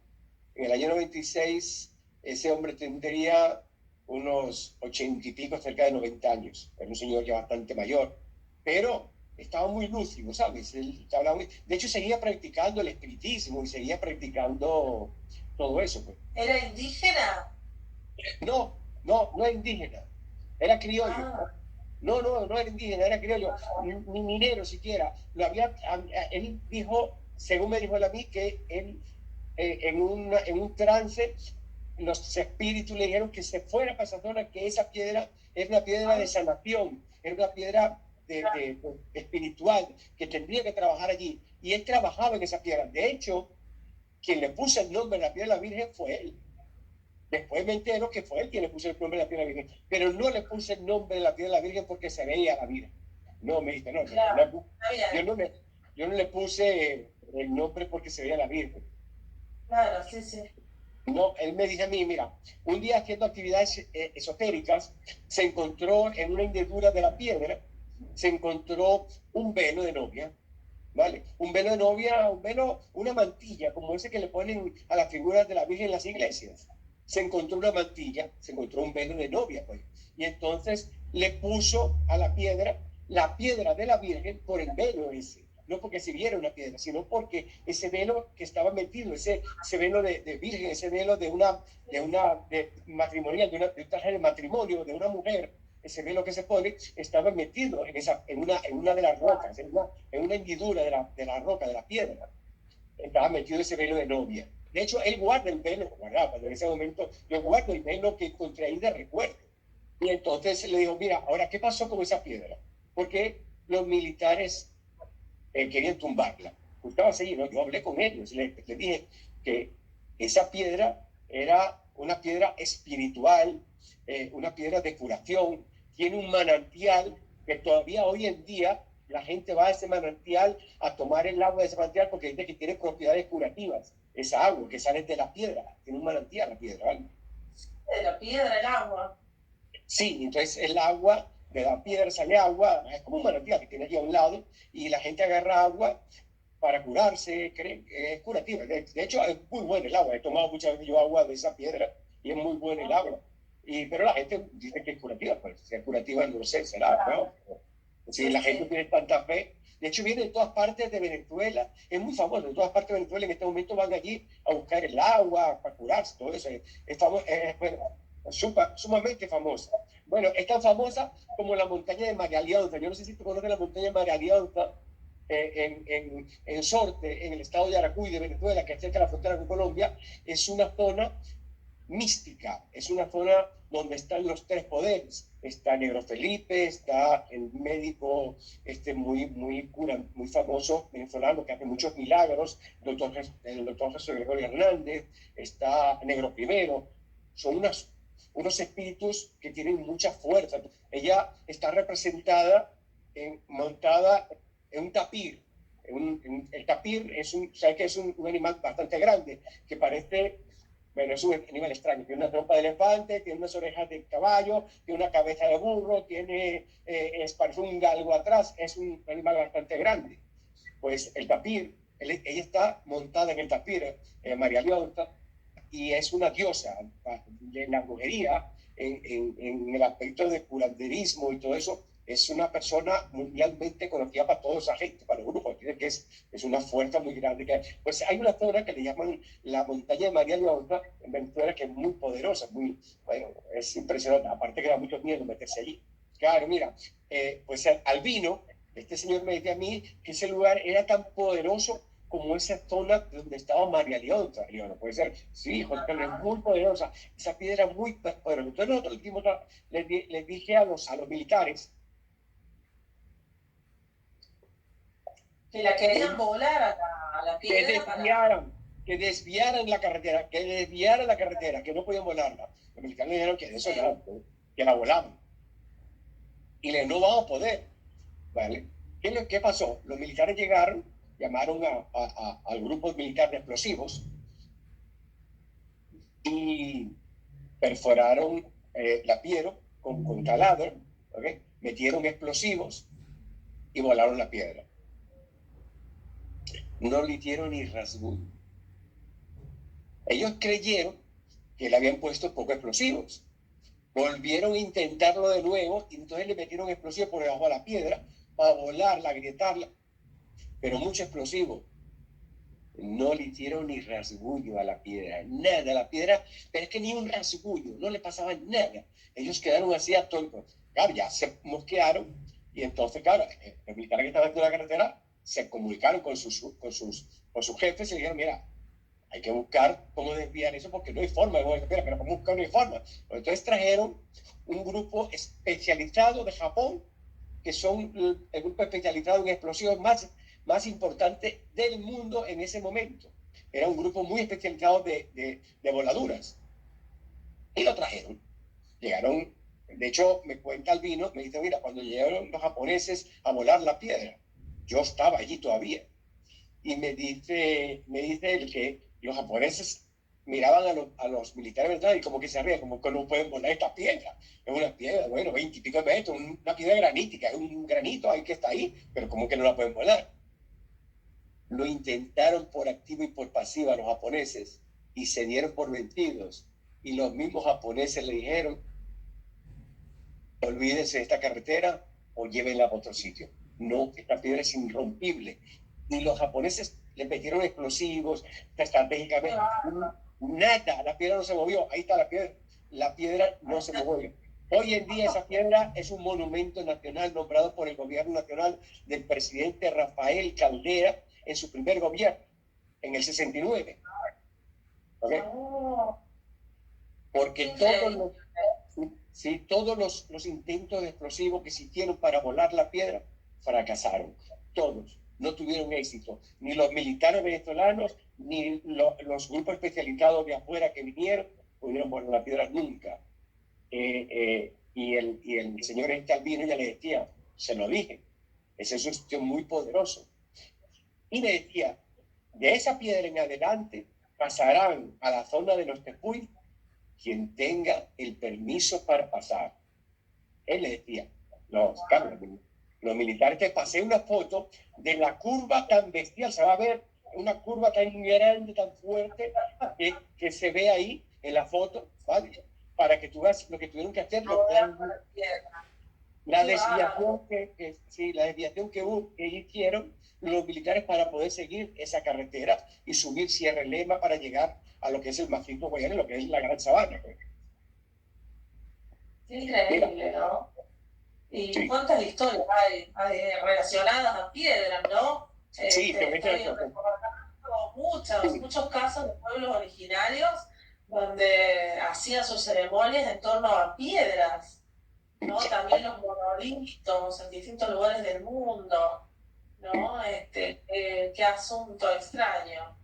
En el año 96 ese hombre tendría unos 80 y pico, cerca de 90 años. Era un señor ya bastante mayor, pero estaba muy lúcido, ¿sabes? De hecho, seguía practicando el espiritismo y seguía practicando todo eso. Pues. ¿Era indígena? No era indígena, era criollo. Ah. No era indígena, era criollo, ni minero siquiera. Él dijo, según me dijo él a mí, que él en un trance los espíritus le dijeron que se fuera para esa zona, que esa piedra es una piedra de sanación, es una piedra de espiritual, que tendría que trabajar allí. Y él trabajaba en esa piedra. De hecho, quien le puso el nombre de la piedra de la Virgen fue él. Después me entero que fue él quien le puso el nombre de la piedra de la Virgen, pero no le puse el nombre de la piedra de la Virgen porque se veía la Virgen. No, me dice, no, Claro. yo no le puse el nombre porque se veía la Virgen. Claro, sí, sí. No, él me dice a mí, mira, un día haciendo actividades esotéricas, se encontró en una hendidura de la piedra, se encontró un velo de novia, ¿vale? Un velo de novia, una mantilla, como ese que le ponen a las figuras de la Virgen en las iglesias. Se encontró una mantilla, se encontró un velo de novia, pues. Y entonces le puso a la piedra de la Virgen por el velo ese. No porque se viera una piedra, sino porque ese velo que estaba metido, ese velo de virgen, ese velo de matrimonial, de un traje de matrimonio, de una mujer, ese velo que se pone, estaba metido en una de las rocas, en una hendidura de la roca, de la piedra. Estaba metido ese velo de novia. De hecho, él guarda el velo, guardaba, en ese momento yo guardo el velo que encontré ahí de recuerdo. Y entonces le digo, mira, ahora, ¿qué pasó con esa piedra? Porque los militares querían tumbarla. Gustavo seguir, ¿no? Yo hablé con ellos, les dije que esa piedra era una piedra espiritual, una piedra de curación, tiene un manantial que todavía hoy en día la gente va a ese manantial a tomar el agua de ese manantial porque dice que tiene propiedades curativas. Esa agua que sale de la piedra, tiene un manantial la piedra, ¿vale? De la piedra, el agua. Sí, entonces el agua de la piedra sale agua, es como un manantial que tiene aquí a un lado, y la gente agarra agua para curarse, creen que es curativa. De hecho, es muy buena el agua. He tomado muchas veces yo agua de esa piedra y es muy buena el agua. Pero la gente dice que es curativa, pues si es curativa no lo sé, será, ¿no? Si la gente tiene tanta fe. De hecho, viene de todas partes de Venezuela, es muy famoso, de todas partes de Venezuela en este momento van allí a buscar el agua, para curarse, todo eso. Es famoso, sumamente famosa. Bueno, es tan famosa como la montaña de María Leonza. Yo no sé si tú conoces la montaña de María Leonza, en Sorte, en el estado de Yaracuy, de Venezuela, que es cerca de la frontera con Colombia. Es una zona mística, es una zona donde están los tres poderes. Está Negro Felipe, está el médico muy famoso venezolano que hace muchos milagros, el doctor José Gregorio Hernández, está Negro Primero. Son unos espíritus que tienen mucha fuerza. Ella está representada, montada en un tapir. El tapir ¿sabes que es un animal bastante grande, que parece... Bueno, es un animal extraño, tiene una trompa de elefante, tiene unas orejas de caballo, tiene una cabeza de burro, parece un galgo atrás, es un animal bastante grande. Pues el tapir, ella está montada en el tapir, María Leonza, y es una diosa de la brujería, en el aspecto de curanderismo y todo eso. Es una persona mundialmente conocida para toda esa gente, para los grupos, que es una fuerza muy grande. Pues hay una zona que le llaman la montaña de María Leonza en Venezuela, que es muy poderosa, bueno, es impresionante, aparte que da mucho miedo meterse allí. Claro, mira, pues Albino, este señor me decía a mí que ese lugar era tan poderoso como esa zona donde estaba María Leonza. Digo, no puede ser. Sí, Jorge, es muy poderosa. Esa piedra es muy poderosa. Entonces nosotros les dije a los militares que la querían volar a la piedra. Que desviaran la carretera, que no podían volarla. Los militares dijeron que de eso nada, que la volaban. Y no vamos a poder, ¿vale? ¿Qué pasó? Los militares llegaron, llamaron al grupo militar de explosivos y perforaron la piedra con taladro, ¿okay? Metieron explosivos y volaron la piedra. No le hicieron ni rasguño. Ellos creyeron que le habían puesto pocos explosivos. Volvieron a intentarlo de nuevo y entonces le metieron explosivos por debajo de la piedra para volarla, agrietarla, pero mucho explosivo. No le hicieron ni rasguño a la piedra, nada, la piedra, pero es que ni un rasguño, no le pasaba nada. Ellos quedaron así atónitos. Claro, ya se mosquearon y entonces, claro, los militares que estaban en la carretera se comunicaron con sus jefes y dijeron, mira, hay que buscar cómo desviar eso porque no hay forma de mover, pero ¿cómo buscar? No hay forma. Entonces trajeron un grupo especializado de Japón, que son el grupo especializado en explosivos más importante del mundo en ese momento. Era un grupo muy especializado de voladuras. Y lo trajeron. Llegaron, de hecho, me cuenta Albino, me dice, mira, cuando llegaron los japoneses a volar la piedra, yo estaba allí todavía. Y me dice él que los japoneses miraban a los militares, ¿verdad? Y como que se rían, como que no pueden volar esta piedra. Es una piedra, bueno, 20 y pico de metros, una piedra granítica, es un granito ahí que está ahí, pero como que no la pueden volar. Lo intentaron por activa y por pasiva los japoneses y se dieron por vencidos. Y los mismos japoneses le dijeron, olvídense de esta carretera o llévenla a otro sitio. No, esta piedra es irrompible. Y los japoneses le metieron explosivos, estratégicamente, nada, la piedra no se movió, ahí está la piedra no se movió. Hoy en día esa piedra es un monumento nacional nombrado por el gobierno nacional del presidente Rafael Caldera en su primer gobierno, en el 69. ¿Okay? Porque todos los intentos de explosivos que se hicieron para volar la piedra fracasaron. Todos. No tuvieron éxito. Ni los militares venezolanos, ni los grupos especializados de afuera que vinieron, pudieron volar la piedra nunca. Y el señor Albino ya le decía, se lo dije, ese es un sitio muy poderoso. Y le decía, de esa piedra en adelante pasarán a la zona de los Tepuy quien tenga el permiso para pasar. Él le decía, los militares, te pasé una foto de la curva tan bestial, se va a ver una curva tan grande, tan fuerte, que se ve ahí en la foto, ¿vale? Para que tú veas lo que tuvieron que hacer. La desviación que hicieron los militares para poder seguir esa carretera y subir Sierra Lema para llegar a lo que es el macizo guayano, lo que es la Gran Sabana. Increíble, ¿no? Y cuántas historias hay relacionadas a piedras, ¿no? Sí, estoy recordando muchos casos de pueblos originarios donde hacían sus ceremonias en torno a piedras, ¿no? También los monolitos en distintos lugares del mundo, ¿no? Qué asunto extraño.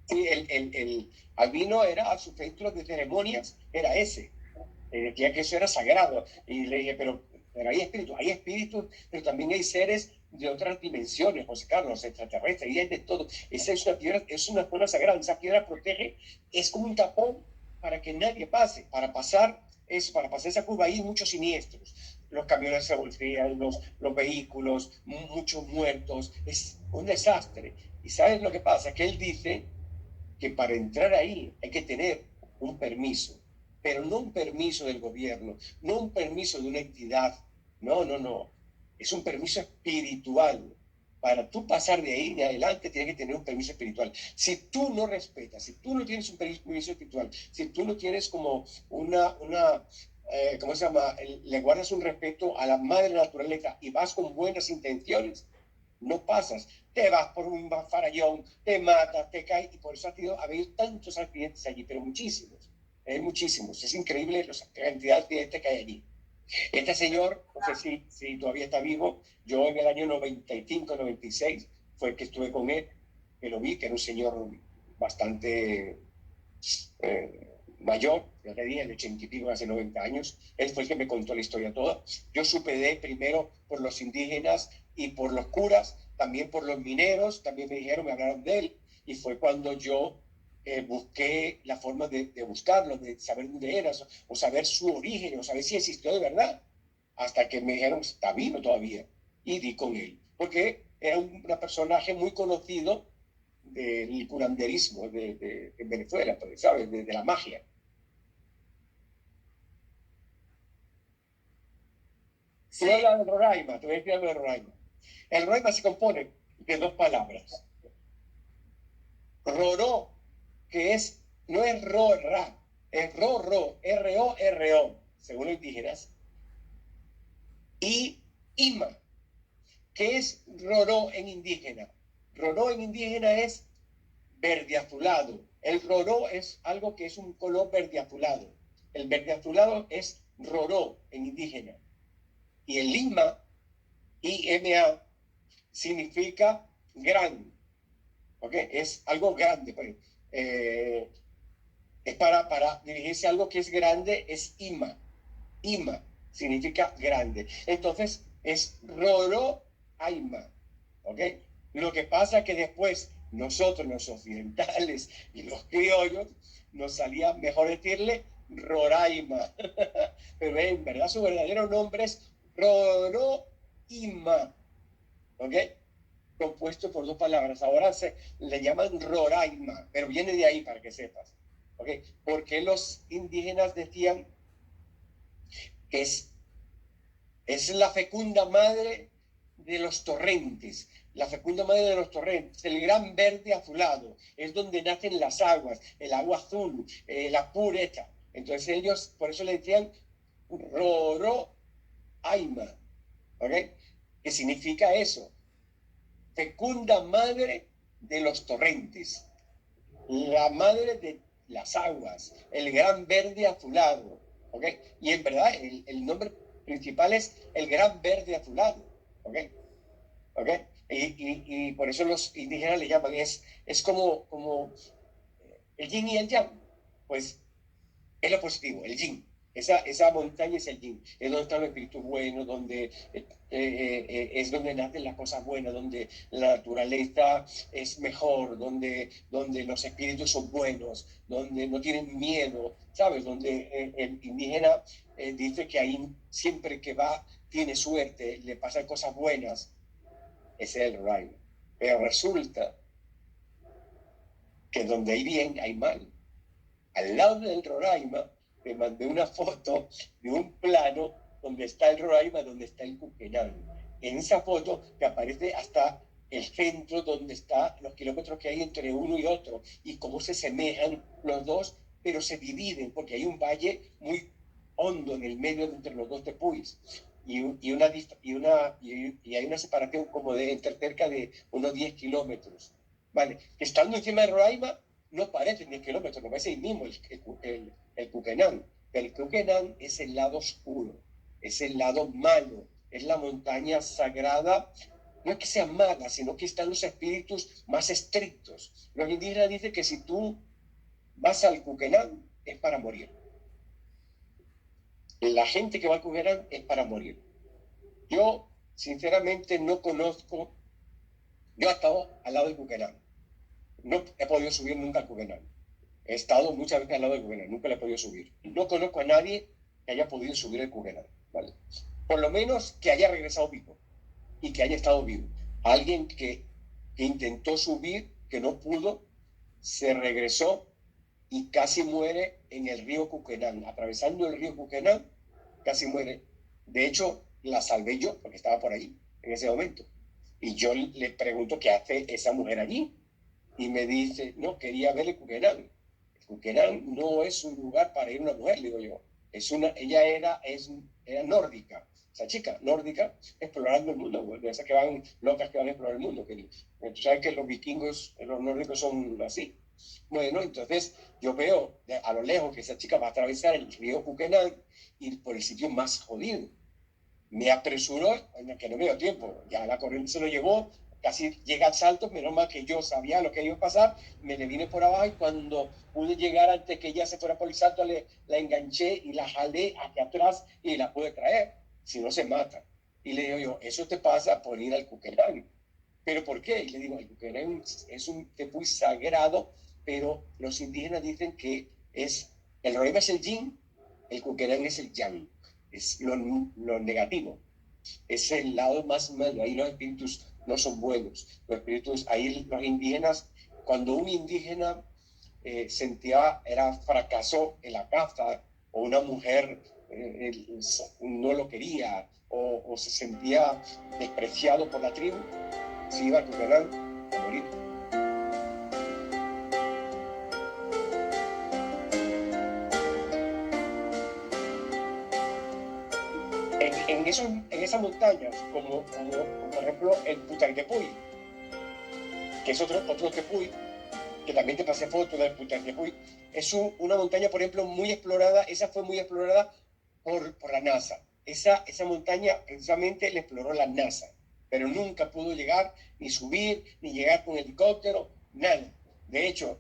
Sí, el Albino era a su centro de ceremonias, era ese. Decía que eso era sagrado. Y le dije, pero hay espíritus, pero también hay seres de otras dimensiones, José Carlos, extraterrestres, y hay de todo. Esa es una piedra, es una zona sagrada. Esa piedra protege, es como un tapón para que nadie pase. Para pasar esa curva hay muchos siniestros. Los camiones se voltean, los vehículos, muchos muertos. Es un desastre. ¿Y sabes lo que pasa? Que él dice que para entrar ahí hay que tener un permiso, pero no un permiso del gobierno, no un permiso de una entidad, no, es un permiso espiritual. Para tú pasar de ahí de adelante tienes que tener un permiso espiritual. Si tú no respetas, si tú no tienes un permiso espiritual, si tú no tienes como ¿cómo se llama? Le guardas un respeto a la madre naturaleza y vas con buenas intenciones, no pasas, te vas por un farallón, te matas, te caes, y por eso ha habido tantos accidentes allí, pero muchísimos, es increíble la cantidad de accidentes que hay allí. Este señor, no sé si todavía está vivo, yo en el año 95, 96, fue que estuve con él, que lo vi, que era un señor bastante mayor, ya le dije, de 80 y pico, hace 90 años. Él fue el que me contó la historia toda. Yo supe de él primero por los indígenas y por los curas, también por los mineros, también me dijeron, me hablaron de él, y fue cuando yo busqué la forma de buscarlo, de saber dónde era, o saber su origen, o saber si existió de verdad, hasta que me dijeron, está vivo todavía, y di con él, porque era un personaje muy conocido del curanderismo de Venezuela, ¿sabes? De la magia. Sí, Tú hablas de Roraima, te voy a decir algo de Roraima. El Roraima se compone de dos palabras. Roró, que es, no es ro-ra, es ro-ro, R-O-R-O, según los indígenas. Y ima, que es roró en indígena. Roró en indígena es verde azulado. El roró es algo que es un color verde azulado. El verde azulado es roró en indígena. Y el ima, I-M-A, significa gran. ¿Ok? Es algo grande. Pues. Es para dirigirse a algo que es grande, es ima. Ima significa grande. Entonces, es roro aima. ¿Ok? Lo que pasa es que después nosotros, los occidentales y los criollos, nos salía mejor decirle Roraima. Pero en verdad su verdadero nombre es Roroima. ¿Ok? Compuesto por dos palabras. Ahora se le llaman Roraima, pero viene de ahí para que sepas. ¿Ok? Porque los indígenas decían que es la fecunda madre de los torrentes, la fecunda madre de los torrentes, el gran verde azulado, es donde nacen las aguas, el agua azul, la pureza. Entonces ellos, por eso le decían Roro Aima, ¿ok? Que significa eso, fecunda madre de los torrentes, la madre de las aguas, el gran verde azulado, ¿ok? Y en verdad el nombre principal es el gran verde azulado, ¿ok? ¿Ok? Y por eso los indígenas le llaman, es como el yin y el yang, pues es lo positivo, el yin. Esa montaña es el yin, es donde están los espíritus buenos, donde es donde nacen las cosas buenas, donde la naturaleza es mejor, donde los espíritus son buenos, donde no tienen miedo, ¿sabes? Donde el indígena dice que ahí siempre que va tiene suerte, le pasan cosas buenas, ese es el Roraima. Pero resulta que donde hay bien hay mal. Al lado del Roraima, te mandé una foto de un plano donde está el Roraima, donde está el Cuquenán. En esa foto te aparece hasta el centro donde están los kilómetros que hay entre uno y otro y cómo se semejan los dos, pero se dividen porque hay un valle muy hondo en el medio entre los dos tepuis y hay una separación como de entre cerca de unos 10 kilómetros. Vale, estando encima del Roraima no parecen 10 kilómetros, no parece el mismo el Cuquenán. El Cuquenán es el lado oscuro, es el lado malo, es la montaña sagrada. No es que sea mala, sino que están los espíritus más estrictos. Los indígenas dicen que si tú vas al Cuquenán es para morir. La gente que va al Cuquenán es para morir. Yo, sinceramente, no conozco. Yo he estado al lado del Cuquenán. No he podido subir nunca al Cuquenán. He estado muchas veces al lado del Cuquenán, nunca le he podido subir. No conozco a nadie que haya podido subir el Cuquenán, ¿vale? Por lo menos que haya regresado vivo y que haya estado vivo. Alguien que intentó subir, que no pudo, se regresó y casi muere en el río Cuquenán. Atravesando el río Cuquenán, casi muere. De hecho, la salvé yo, porque estaba por ahí en ese momento. Y yo le pregunto qué hace esa mujer allí. Y me dice, no, quería ver el Cuquenán. El Cuquenán no es un lugar para ir una mujer, digo yo. Ella era nórdica, esa chica nórdica, explorando el mundo, de esas que van locas que van a explorar el mundo. Tú sabes que los vikingos, los nórdicos son así. Bueno, entonces yo veo a lo lejos que esa chica va a atravesar el río Cuquenán y por el sitio más jodido. Me apresuró, que no me dio tiempo, ya la corriente se lo llevó, casi llega al salto, menos mal que yo sabía lo que iba a pasar, me le vine por abajo y cuando pude llegar antes que ella se fuera por el salto, la enganché y la jalé hacia atrás y la pude traer, si no se mata. Y le digo yo, eso te pasa por ir al Cuquerán. ¿Pero por qué? Y le digo, el Cuquerán es un tepuy sagrado, pero los indígenas dicen que el Roraima es el yin, el Cuquerán es el yang, es lo negativo, es el lado más malo, ahí los espíritus no son buenos, los espíritus, ahí los indígenas, cuando un indígena fracasó en la caza, o una mujer no lo quería, o se sentía despreciado por la tribu, se iba a Cuquerán a morir. En esas montañas, como por ejemplo el Putaytepuy, que es otro tepuy, que también te pasé fotos del Putaytepuy, es una montaña, por ejemplo, muy explorada. Esa fue muy explorada por la NASA. Esa montaña precisamente la exploró la NASA, pero nunca pudo llegar, ni subir, ni llegar con helicóptero, nada. De hecho,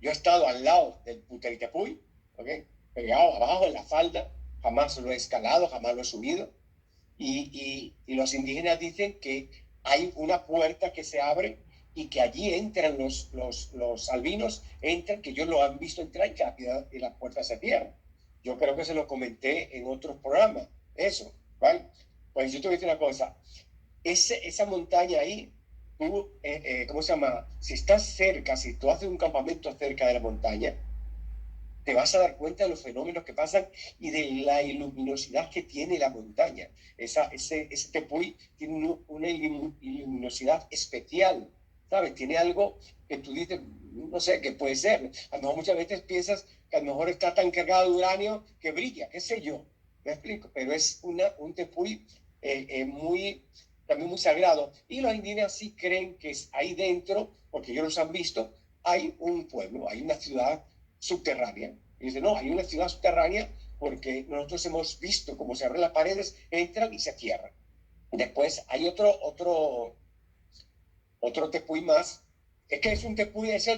yo he estado al lado del Putaytepuy, ¿okay? Pegado abajo en la falda, jamás lo he escalado, jamás lo he subido. Y los indígenas dicen que hay una puerta que se abre y que allí entran los albinos, entran, que ellos lo han visto entrar y la puerta se cierra. Yo creo que se lo comenté en otros programas, eso, ¿vale? Pues yo te voy a decir una cosa, esa montaña ahí, tú, ¿cómo se llama? Si estás cerca, si tú haces un campamento cerca de la montaña, te vas a dar cuenta de los fenómenos que pasan y de la luminosidad que tiene la montaña. Ese tepuy tiene una luminosidad especial, ¿sabes? Tiene algo que tú dices, no sé, qué puede ser. A lo mejor muchas veces piensas que a lo mejor está tan cargado de uranio que brilla, qué sé yo, me explico, pero es un tepuy también muy sagrado. Y los indígenas sí creen que ahí dentro, porque ellos los han visto, hay un pueblo, hay una ciudad subterránea. Y dice, no, hay una ciudad subterránea porque nosotros hemos visto cómo se abren las paredes, entran y se cierran. Después hay otro tepuy más, es que es el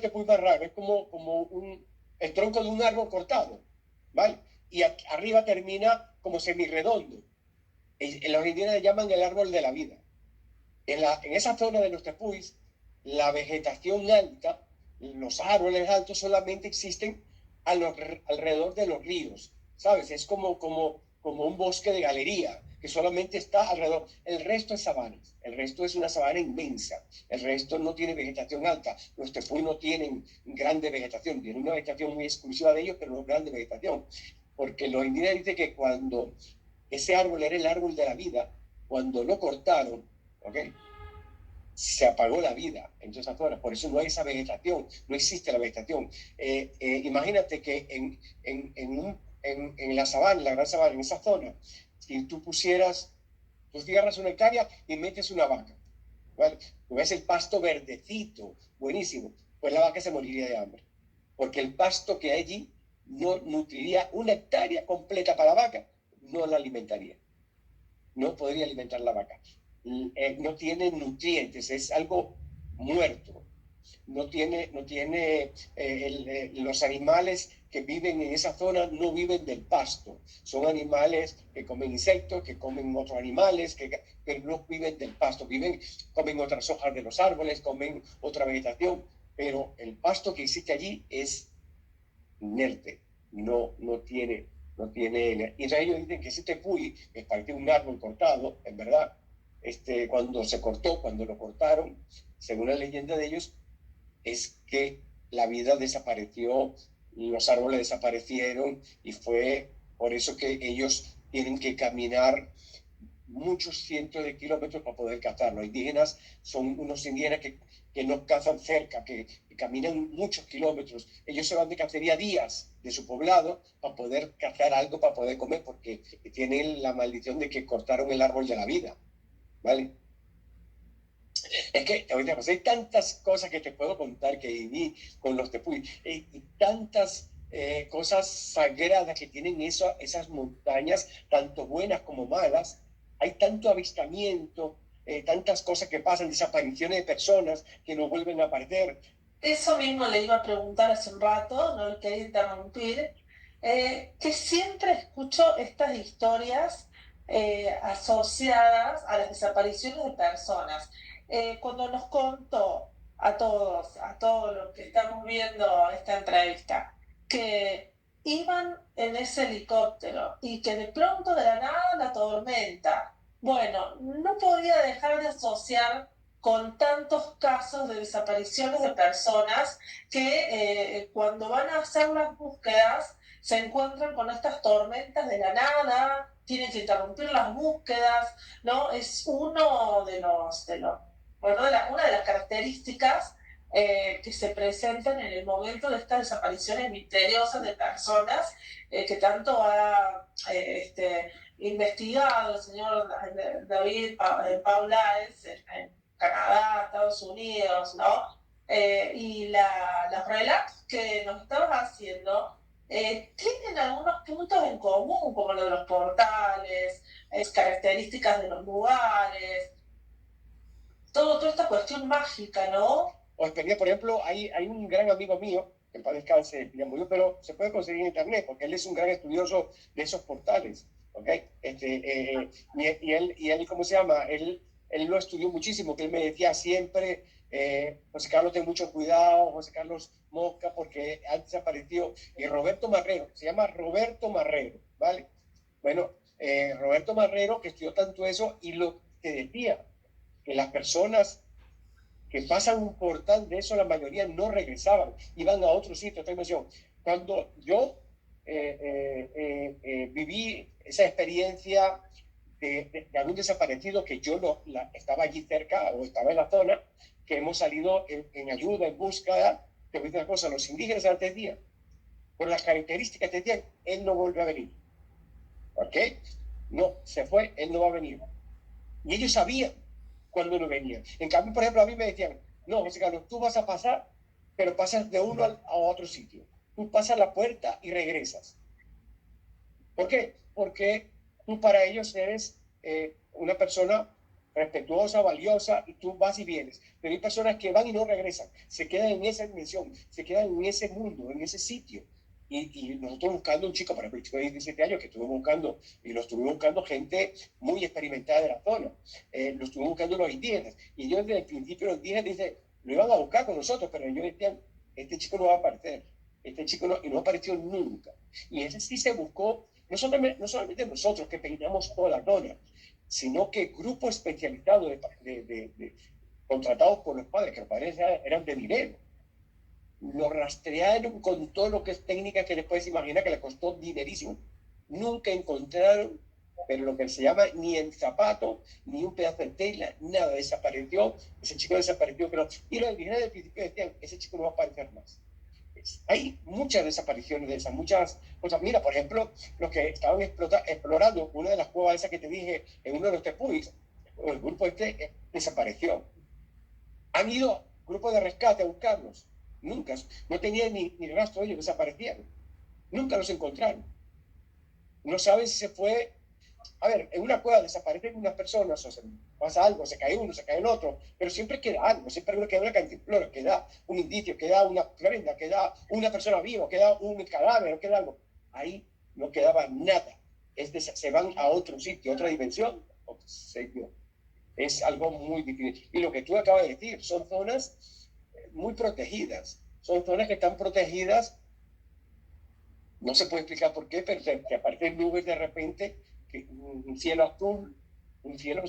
tepuy más raro, es como el tronco de un árbol cortado, ¿vale? Y arriba termina como semirredondo. Los indígenas le llaman el árbol de la vida. En esa zona de los tepuis, la vegetación alta, los árboles altos solamente existen alrededor de los ríos, ¿sabes? Es como un bosque de galería, que solamente está alrededor. El resto es sabanas, el resto es una sabana inmensa, el resto no tiene vegetación alta. Los tepuis no tienen grande vegetación, tienen una vegetación muy exclusiva de ellos, pero no grande vegetación. Porque los indígenas dicen que cuando ese árbol era el árbol de la vida, cuando lo cortaron, ¿ok? Se apagó la vida en todas esas zonas, por eso no hay esa vegetación, no existe la vegetación. Imagínate que en la sabana, en la gran sabana, en esa zona, si tú cierras una hectárea y metes una vaca, ¿vale? Tú ves el pasto verdecito, buenísimo, pues la vaca se moriría de hambre, porque el pasto que hay allí no nutriría una hectárea completa para la vaca, no la alimentaría, no podría alimentar la vaca. No tiene nutrientes, es algo muerto. Los animales que viven en esa zona no viven del pasto. Son animales que comen insectos, que comen otros animales, pero no viven del pasto. Comen otras hojas de los árboles, comen otra vegetación, pero el pasto que existe allí es inerte, no tiene. Y entonces ellos dicen que ese tepuy es parte de un árbol cortado, en verdad. Cuando lo cortaron, según la leyenda de ellos, es que la vida desapareció, los árboles desaparecieron y fue por eso que ellos tienen que caminar muchos cientos de kilómetros para poder cazar. Los indígenas son unos indígenas que no cazan cerca, que caminan muchos kilómetros. Ellos se van de cacería días de su poblado para poder cazar algo, para poder comer, porque tienen la maldición de que cortaron el árbol de la vida, ¿vale? Es que ahorita pues, hay tantas cosas que te puedo contar que viví con los tepuy, y tantas cosas sagradas que tienen esas montañas, tanto buenas como malas. Hay tanto avistamiento. tantas cosas que pasan, desapariciones de personas que no vuelven a aparecer. Eso mismo le iba a preguntar hace un rato, no le quería interrumpir, que siempre escucho estas historias asociadas a las desapariciones de personas. Cuando nos contó a todos los que estamos viendo esta entrevista, que iban en ese helicóptero y que de pronto de la nada la tormenta. Bueno, no podía dejar de asociar con tantos casos de desapariciones de personas que cuando van a hacer las búsquedas se encuentran con estas tormentas de la nada, tienen que interrumpir las búsquedas, ¿no? Es uno bueno, una de las características que se presentan en el momento de estas desapariciones misteriosas de personas que tanto ha investigado el señor David Paulaes en Canadá, Estados Unidos, ¿no? Y los relatos que nos estabas haciendo tienen algunos puntos en común, como lo de los portales, características de los lugares, toda esta cuestión mágica, ¿no? O experiencia, por ejemplo, hay un gran amigo mío, que en paz descanse, ya murió, pero se puede conseguir en internet, porque él es un gran estudioso de esos portales, ¿ok? Y él, ¿cómo se llama? Él lo estudió muchísimo, que él me decía siempre, José Carlos, ten mucho cuidado, José Carlos Mosca, porque ha desaparecido. Y Roberto Marrero, se llama Roberto Marrero, ¿vale? Bueno, Roberto Marrero, que estudió tanto eso, y lo que decía, que las personas que pasan un portal de eso, la mayoría no regresaban, iban a otro sitio, otra dimensión. Cuando yo viví esa experiencia de algún desaparecido, que yo estaba allí cerca o estaba en la zona, que hemos salido en ayuda, en búsqueda, te voy a decir una cosa, los indígenas antes decían, por las características que decían, él no vuelve a venir. ¿Ok? No, se fue, él no va a venir. Y ellos sabían cuando no venían. En cambio, por ejemplo, a mí me decían, no, José Carlos, tú vas a pasar, pero pasas de uno a otro sitio. Tú pasas la puerta y regresas. ¿Por qué? Porque tú para ellos eres una persona respetuosa, valiosa, y tú vas y vienes. Pero hay personas que van y no regresan, se quedan en esa dimensión, se quedan en ese mundo, en ese sitio. Y nosotros buscando un chico, por ejemplo, el chico de 17 años que estuve buscando, y lo estuve buscando gente muy experimentada de la zona, lo estuve buscando los indígenas, y yo desde el principio los indígenas dicen, lo iban a buscar con nosotros, pero ellos decían, este chico no va a aparecer, este chico no, y no apareció nunca. Y ese sí se buscó, no solamente nosotros que peinamos toda la zona, sino que grupos especializados contratados por los padres, que los padres eran de dinero, lo rastrearon con todo lo que es técnica que les puedes imaginar, que le costó dinerísimo. Nunca encontraron, pero lo que se llama ni el zapato, ni un pedazo de tela, nada, desapareció. Ese chico desapareció, pero y los indígenas del principio decían, ese chico no va a aparecer más. Hay muchas desapariciones de esas, muchas cosas. Mira, por ejemplo, los que estaban explorando una de las cuevas esas que te dije en uno de los tepuis, el grupo desapareció. Han ido grupos de rescate a buscarlos. Nunca, no tenían ni rastro de ellos, desaparecieron. Nunca los encontraron. No saben si se fue. A ver, en una cueva desaparecen unas personas, o se pasa algo, se cae uno, se cae el otro, pero siempre queda algo, siempre queda una cantimplora, queda un indicio, queda una prenda, queda una persona viva, queda un cadáver, queda algo. Ahí no quedaba nada. Se van a otro sitio, a otra dimensión. Es algo muy difícil. Y lo que tú acabas de decir, son zonas muy protegidas. Son zonas que están protegidas, no se puede explicar por qué, pero que aparecen nubes de repente, un cielo azul, un cielo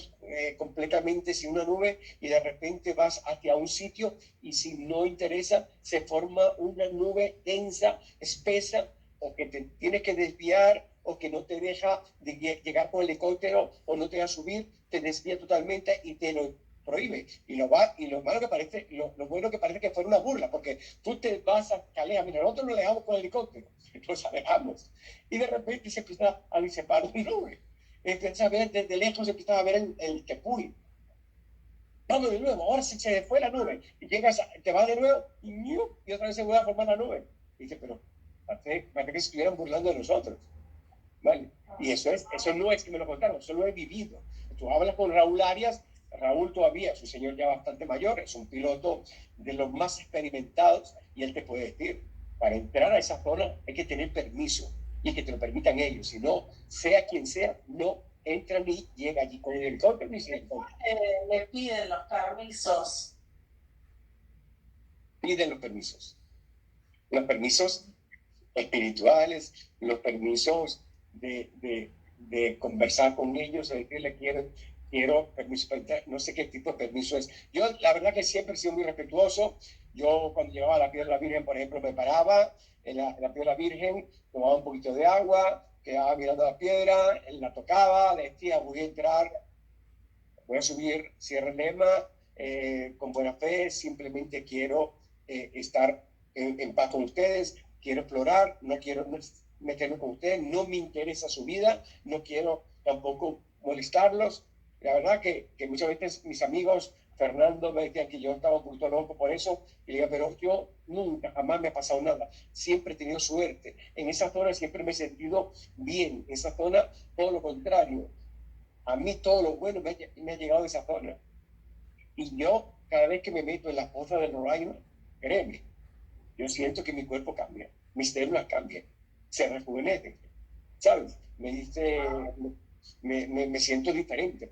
completamente sin una nube, y de repente vas hacia un sitio y si no interesa, se forma una nube densa, espesa, o que te tienes que desviar, o que no te deja llegar con el helicóptero, o no te deja subir, te desvía totalmente y te lo prohíbe. Y lo malo que parece, lo bueno que parece que fue una burla, porque tú te vas a Calea, mira, nosotros nos alejamos con el helicóptero, nos alejamos, y de repente se empieza a disipar una nube. Empieza a ver desde lejos, se empieza a ver el tepuy. Vamos de nuevo, ahora se fue la nube, y te vas de nuevo, y otra vez se vuelve a formar la nube. Y dice, pero parece que se estuvieran burlando de nosotros. ¿Vale? Y eso no es que me lo contaron, eso lo he vivido. Tú hablas con Raúl Arias Raúl todavía es un señor ya bastante mayor, es un piloto de los más experimentados y él te puede decir, para entrar a esa zona hay que tener permiso y que te lo permitan ellos, si no, sea quien sea, no entra ni llega allí con el helicóptero ni sin helicóptero. Le piden los permisos. Piden los permisos espirituales, los permisos de conversar con ellos, de decirle quiero permiso para entrar, no sé qué tipo de permiso es. Yo la verdad que siempre he sido muy respetuoso. Yo cuando llevaba la piedra de la Virgen, por ejemplo, me paraba en la piedra de la Virgen, tomaba un poquito de agua, quedaba mirando la piedra, la tocaba, le decía voy a entrar, voy a subir Sierra Lema con buena fe, simplemente quiero estar en paz con ustedes, quiero explorar, no quiero meterme con ustedes, no me interesa su vida, no quiero tampoco molestarlos. La verdad que muchas veces mis amigos, Fernando, me decían que yo estaba un poquito loco por eso, y le digo, pero yo nunca, jamás me ha pasado nada, siempre he tenido suerte, en esa zona siempre me he sentido bien, en esa zona todo lo contrario, a mí todo lo bueno me ha llegado de esa zona. Y yo, cada vez que me meto en la fosa del Roraima, créeme, yo siento que mi cuerpo cambia, mis células cambian, se rejuvenecen, ¿sabes? Me dice, me siento diferente,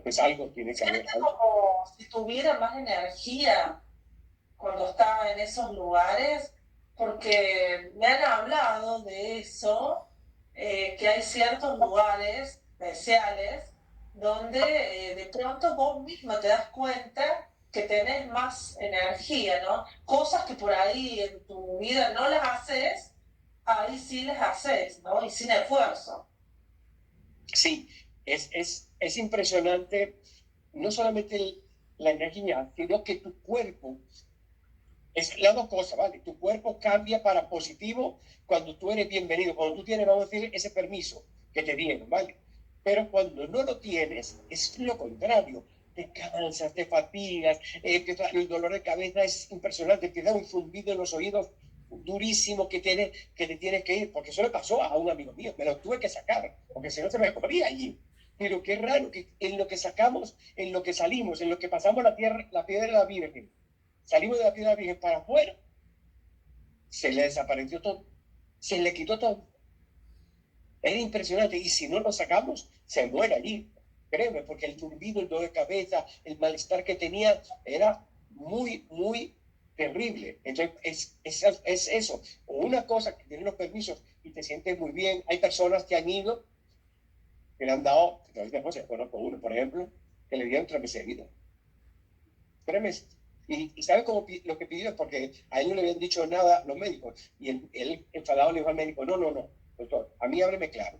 pues algo tiene que haber. Siente como si tuviera más energía cuando estaba en esos lugares, porque me han hablado de eso, que hay ciertos lugares especiales donde de pronto vos mismo te das cuenta que tenés más energía, ¿no? Cosas que por ahí en tu vida no las haces, ahí sí las haces, ¿no? Y sin esfuerzo. Sí, es impresionante, no solamente la energía, sino que tu cuerpo, es las dos cosas, ¿vale? Tu cuerpo cambia para positivo cuando tú eres bienvenido, cuando tú tienes, vamos a decir, ese permiso que te dieron, ¿vale? Pero cuando no lo tienes, es lo contrario. Te cansas, te fatigas, el dolor de cabeza es impresionante, te da un zumbido en los oídos durísimo que te tienes que ir, porque eso le pasó a un amigo mío, me lo tuve que sacar, porque si no se me moría allí. Pero qué raro que en lo que sacamos, en lo que salimos, en lo que pasamos la piedra de la Virgen, salimos de la piedra de la Virgen para afuera, se le desapareció todo, se le quitó todo. Era impresionante, y si no lo sacamos, se muere allí, créeme, porque el zumbido, el dolor de cabeza, el malestar que tenía era muy, muy terrible. Entonces, es eso, una cosa que tiene los permisos y te sientes muy bien. Hay personas que han ido, que le han dado, conozco uno, por ejemplo, que le dieron 3 meses de vida. 3 meses. Y ¿sabe cómo lo que pidió? Porque a él no le habían dicho nada los médicos. Y él enfadado le dijo al médico, no, doctor, a mí hábleme claro.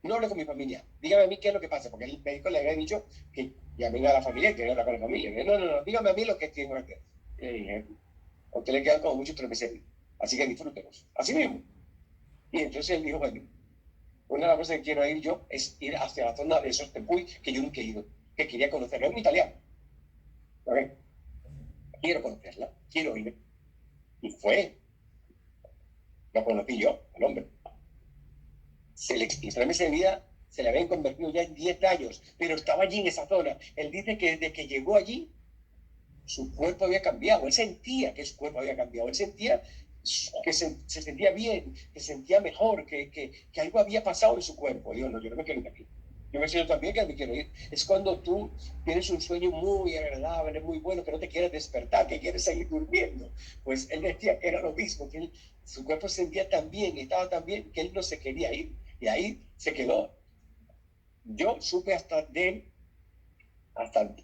No hable con mi familia. Dígame a mí qué es lo que pasa. Porque el médico le había dicho que llamen a la familia y que hablar con la familia. No, dígame a mí lo que tiene que hacer. Y le dije, a usted le quedan como muchos 3 meses. Así que disfrútenos. Así mismo. Y entonces él dijo, bueno, una de las cosas que quiero ir yo es ir hacia la zona de Sostenpuy, que yo nunca he ido, que quería conocerla. Es un italiano. ¿Okay? Quiero conocerla, quiero ir. Y fue. Lo conocí yo, el hombre. Los 3 meses de vida se le habían convertido ya en 10 años, pero estaba allí en esa zona. Él dice que desde que llegó allí, su cuerpo había cambiado. Él sentía que su cuerpo había cambiado. Él sentía que se sentía bien, que se sentía mejor, que algo había pasado en su cuerpo. Yo no me quiero ir aquí. Yo me siento también que me quiero ir. Es cuando tú tienes un sueño muy agradable, muy bueno, que no te quieres despertar, que quieres seguir durmiendo. Pues él decía que era lo mismo, que su cuerpo se sentía tan bien, estaba tan bien, que él no se quería ir. Y ahí se quedó. Yo supe hasta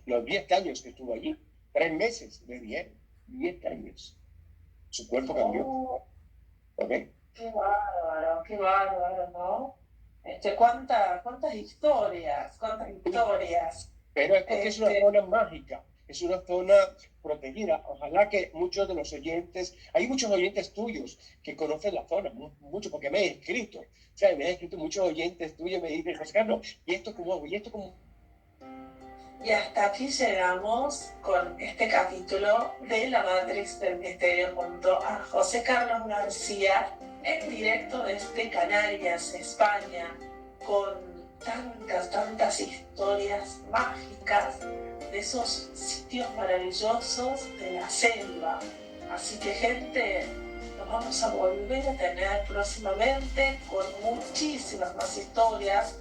los 10 años que estuvo allí. 3 meses de 10 años. Su cuerpo cambió. Oh, ¿Ok? qué bárbaro, ¿no? ¿Cuántas historias, cuántas historias. Pero es porque es una zona mágica, es una zona protegida. Ojalá que muchos de los oyentes, hay muchos oyentes tuyos que conocen la zona, mucho, porque me he escrito. O sea, me he escrito muchos oyentes tuyos, me dicen, José Carlos, ¿y esto cómo hago? ¿Y esto cómo? Y hasta aquí llegamos con este capítulo de La Matrix del Misterio junto a José Carlos García en directo desde Canarias, España, con tantas historias mágicas de esos sitios maravillosos de la selva. Así que, gente, nos vamos a volver a tener próximamente con muchísimas más historias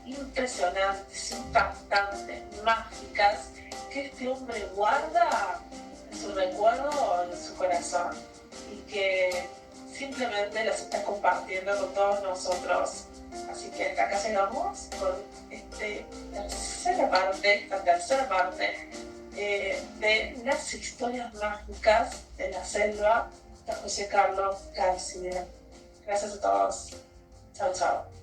impresionantes, impactantes, mágicas, que este hombre guarda en su recuerdo, en su corazón, y que simplemente las está compartiendo con todos nosotros. Así que hasta acá llegamos con esta tercera parte de las historias mágicas de la selva de José Carlos García. Gracias a todos. Chao, chao.